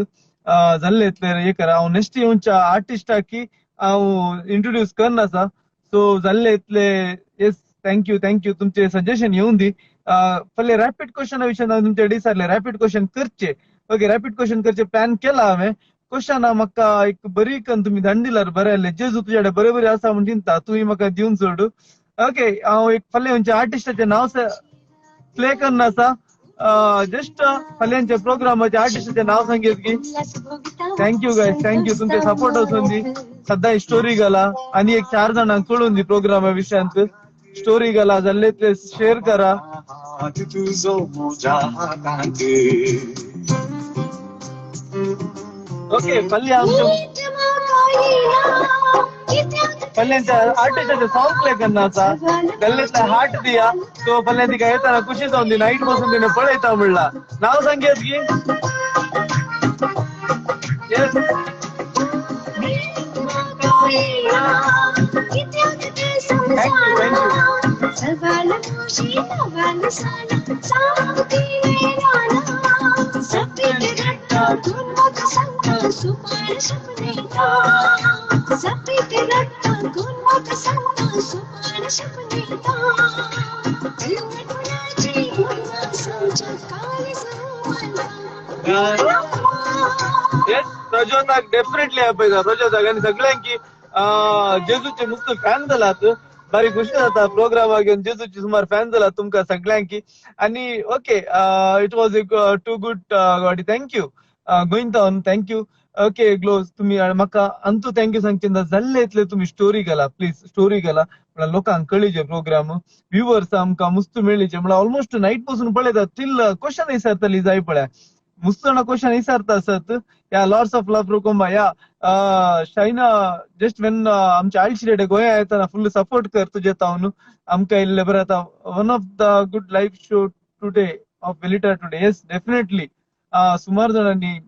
जाल्लेतले हे करा हांव नेक्स्ट येवच्या आर्टिस्टाक हांव इंट्रोड्यूस करनासा सो जाल्ले इतले येस थँक्यू तुमचे सजेशन येऊन दी फाल्यां रॅपिड क्वेश्चना विशयान हांव तुमचे डिसारले रॅपिड क्वेश्चन करचे ओके रॅपिड क्वेश्चन करचे प्लॅन केला हांवें क्वेश्चन म्हाका एक बरी करून तुम्ही धाडून दिल्यार बरें जालें जेजू तुजे कडेन बरे आसा म्हण चिंता तुवें म्हाका दिवन सोड ओके हांव एक फाल्यां खंयच्या आर्टिस्टाचें नांव प्ले करना आसा जस्ट फाल्यांच्या प्रोग्रामाचे आर्टिस्टचे नाव सांगेत की थँक्यू गायस थँक्यू तुमचे सपोर्ट असून दी सध्या स्टोरी गेला आणि एक 4 जणांक कळून दी प्रोग्रामा विषयांत स्टोरी गेला जाल्ले ते शेअर करा. हात तुझो म्हज्या हातांत ओके पल्ले आमच्या पल्ल्यांच्या आर्टिस्टाचे सॉन्ग प्ले करण्याचा गल्लीतला हार्ट दिया तो पल्ल्यांनी काय येताना खुशी जाऊन दी नाईट पासून तिने पळयता म्हणला नाव सांगेत की येस प्रजोताक डेफिनेटली आपयता प्रजोताक आणि सगळ्यांकी जेजूचे नुसतं फॅन जालात बारी खुशी जाता प्रोग्रामाक घेऊन जेजूची सुमार फॅन जालात तुमका सगळ्यांकी आणि okay it was too good गॉडी thank you going on thank you okay ग्लोज तुम्ही म्हाका अंतू थँक्यू सांगचे जाल्ले इतले तुम्ही स्टोरी केला प्लीज स्टोरी केला म्हळ्यार लोकांक कळीचे प्रोग्राम व्ह्युअर्स आमकां मुस्त मेळ्ळीचे म्हळ्यार ऑलमोस्ट नाईट पासून पळयतात टील क्वेश्चन विचारतली जाय पळय मुस्त जाणां क्वेश्चन विचारता आसत या लॉर्ड्स ऑफ लव्ह प्रोकोंबा या शायना जस्ट वेन आमच्या आयल्स रेडे गोंया येताना फुल्ल सपोर्ट कर तुजे तावन आमकां इल्ले बरें आता one of the good live show today of Velita today yes definitely सुमार जाणांनी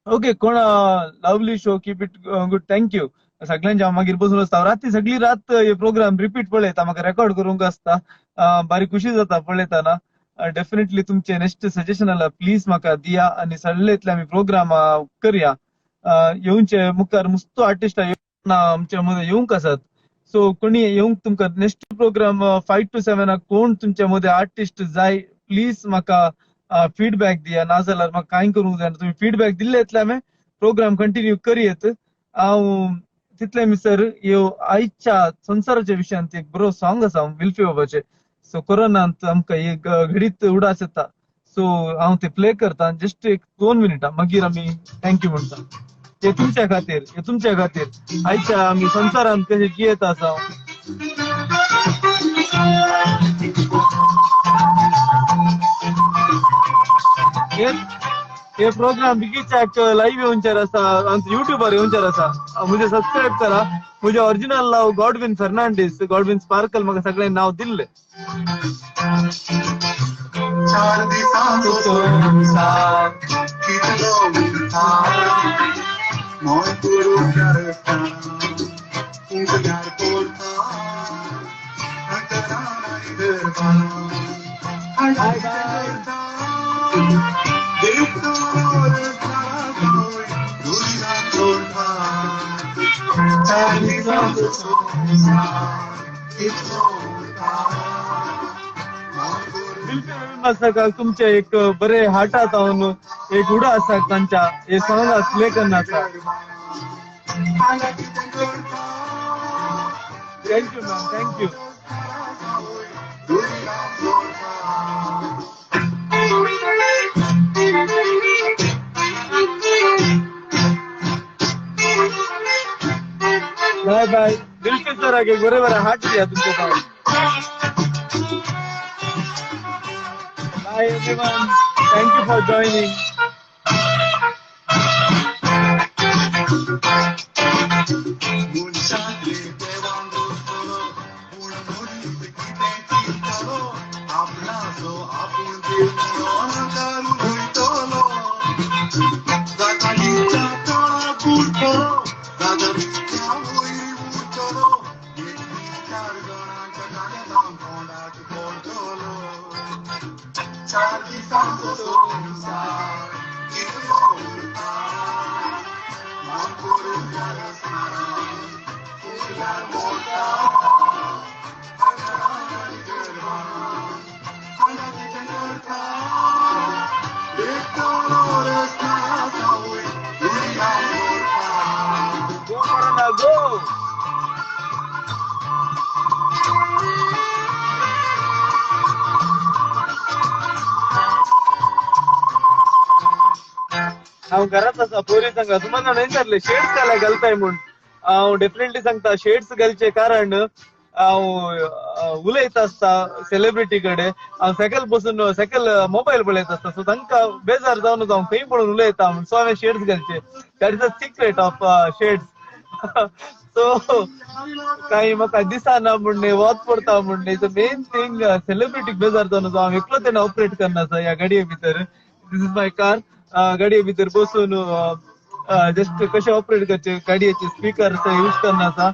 ओके कोण lovely show keep it good thank you सगळ्यांच्या मागीर बसून आसता राती सगळी रात हे प्रोग्राम रिपीट पळयता म्हाका रेकॉर्ड करूंक आसता बारी खुशी जाता पळयताना डेफिनेटली तुमचे नेक्स्ट सजेशन आला प्लीज म्हाका दिया आणि सगळे इतले आमी प्रोग्राम करया येऊनचे मुखार मुस्तो आर्टिस्ट आमच्या मध्ये येवंक आसात सो कोणी येवंक तुमकां नेक्स्ट प्रोग्राम 5 to 7 कोण तुमच्या मध्ये आर्टिस्ट जाय प्लीज म्हाका फीडबॅक दिया नाजाल्यार म्हाका कांय करूंक जायना तुम्ही फीडबॅक दिल्ले इतले आमी प्रोग्राम कंटिन्यू करयेत हांव तितले मिसर ह्यो आयच्या संसाराच्या विशयान एक बरो सॉंग आसा विल्फी बाबाचे सो कोरोनांत आमकां एक घडीत उडास येता सो हांव ते प्ले करता जस्ट एक 2 मिनिटां मागीर आमी थँक्यू म्हणटा हे तुमच्या खातीर आयच्या आमी संसारांत कशे जियेत आसा हे प्रोग्राम बिगीच्याक लाईव्ह येवंचार आसा युट्यूबार येवंचार आसा मुझे सबस्क्राईब करा मुझे ओरिजिनल नाव गॉडविन फर्नांडीस गॉडविन स्पार्कल म्हाका सगळ्यांनी नाव दिल्ले 4 दिसांचो संसार कितलो उरता मोय करूं कारस्ताना उजगार पोरता अंतराळाई दरबार हाय करता देखतो रस्ता दुनिया तोडता 4 दिसांचो संसार कितलो उरता तुमचे एक बरे हार्टात हांव एक उडा आसा तांच्या हे सॉंग प्ले करना thank you ma'am thank you bye bye दिलके सर एक बरे बरे हार्ट दिया तुमचे song Hi everyone, thank you for joining. Go! हांव घरात आसा पोरी सांगा तुम्हाला नाही विचारले शेड्स घालाय घालताय म्हणून हांव डेफिनेटली सांगता शेड्स घालचे कारण हांव उलयत आसता सेलिब्रिटी कडे हांव सकयल बसून सकयल मोबाईल पळयत आसता सो तांकां बेजार जावन हांव खंय पळोवन उलयता म्हणून सो हांवें शेड्स घालचे that is the secret of shades so काही म्हाका दिसना म्हणणे वोत पडता म्हणणे द मेन थिंग सेलिब्रिटीक बेजार जावन हांव एकलो तेन्ना ऑपरेट करना या गाडये भितर दिस इज माय कार गाडये भितर बसून जस्ट कशें ऑपरेट करचे गाडयेचे स्पीकर यूज करना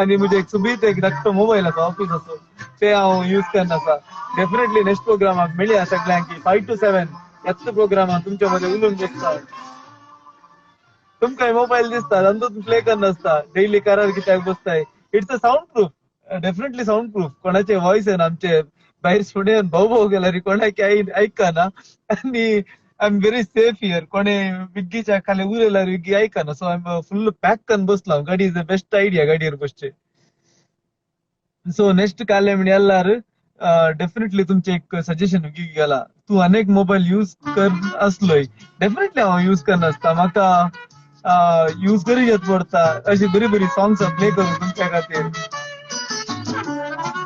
आणि म्हणजे एक सुबीत एक धाकटो मोबाईल आसा ऑफिसाचो ते हांव यूज करना डेफिनेटली नेक्स्ट प्रोग्रामाक मेळया सगळ्यांक 5 to 7 ह्याच प्रोग्रामाक तुमच्या मध्ये उलोवंक बसता तुमकां मोबाईल दिसता तातूंत प्ले करनासता डेली कारार कित्याक बसताय it's a soundproof definitely soundproof कोणाचे वॉइस आहे आमचे भायर फुडें भाऊ गेल्यार कोणाक आयकना आणि I am very safe here कोणे विग्गीच्या खाली उरयल्यार विग्गी आयकना so I am full pack करून बसला गाडी इज द बेस्ट आयडिया गाडयेर बसचे सो नेक्स्ट काले म्हण येल्ल्यार डेफिनेटली तुमचे एक सजेशन विगी गेला तू अनेक मोबाईल यूज कर असलोय डेफिनेटली हांव यूज करनासता म्हाका यूज करी घेत पडटा अशी बरी बरी सॉंग्स प्ले करून तुमच्या खातीर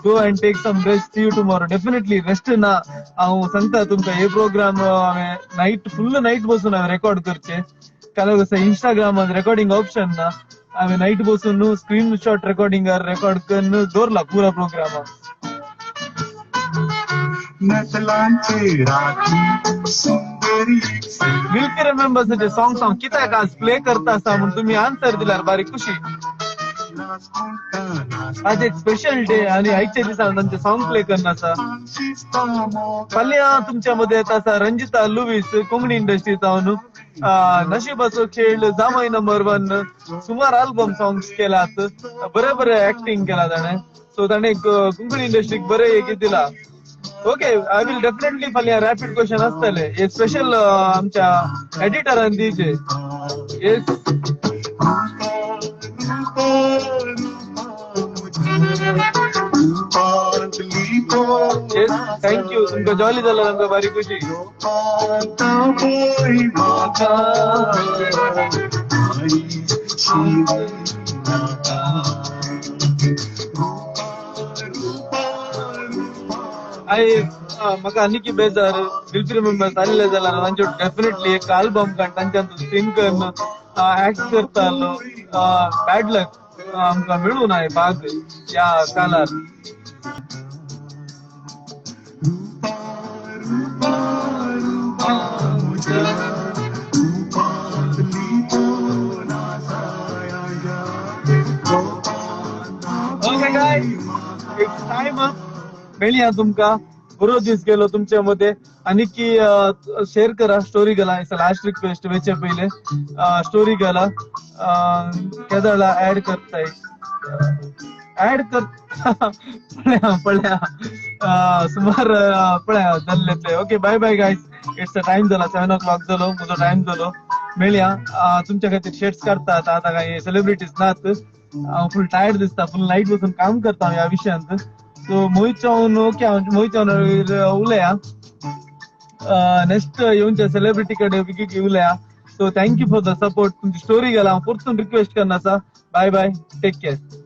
go and take some rest see you tomorrow definitely rest ना हांव सांगता तुमकां हे प्रोग्राम हांवें नाईट फुल्ल नाईट बसून हांवें रेकॉर्ड करचे कारण कसं इंस्टाग्रामात रेकॉर्डिंग ऑप्शन ना हांवें नाईट बसून स्क्रीनशॉट रेकॉर्डिंगार रेकॉर्ड करून दवरला पुरा programme नसलांचे rakhi Sundari will remember songs हांव कित्याक आज प्ले करता आसा म्हणून तुमी आन्सर दिल्यार बारीक खुशी आज एक स्पेशल डे आणि आयच्या दिसान तांचे सॉंग प्ले करना आसा फाल्यां तुमच्या मध्ये येता आसा रंजिता लुईस कोंकणी इंडस्ट्री जावन नशिबाचो खेळ जामय नंबर 1 सुमार अल्बम सॉंग्स केलात बरे बरे ऍक्टिंग केला ताणें सो ताणें कोंकणी इंडस्ट्रीक बरे एक दिला ओके आय विल डेफिनेटली फाल्यां रॅपिड क्वेश्चन आसतले हे स्पेशल आमच्या एडिटरान दिवचे येस थँक्यू तुमकां जॉली जालो आमकां बारीक खुशी म्हाका आनी बेजार विल रिमेंबर आसले जाल्यार तांचे डेफिनेटली एक अल्बम काड तांच्यान सिंग करून ऍक्ट करतालो बॅड लक आमकां मेळूं ना भाग या कालार okay guys it's time up मेळया तुमकां बरो दीस गेलो तुमच्या मध्ये आणि की शेअर करा स्टोरी गेला लास्ट रिक्वेस्ट वेचे पहिले स्टोरी गेला केदारला ऍड करताय ऍड कर पळ्या सुमार पळ्या जाल्ले ते okay bye bye guys it's a time जाला 7 o'clock जालो म्हजो टाइम जालो मेळया तुमच्या खातीर शेड्स काडतात आता काही सेलिब्रिटीज नात हांव फुल टायर्ड दिसता फुल नाईट बसून काम करता ह्या विशयांत सो मोहित चव्हाण ओके मोहित चव्हाण उलया नेक्स्ट येऊनच्या सेलिब्रिटी कडे विकी उलया so thank you for the support तुमची स्टोरी गेला हांव परतून रिक्वेस्ट करना बाय बाय टेक केअर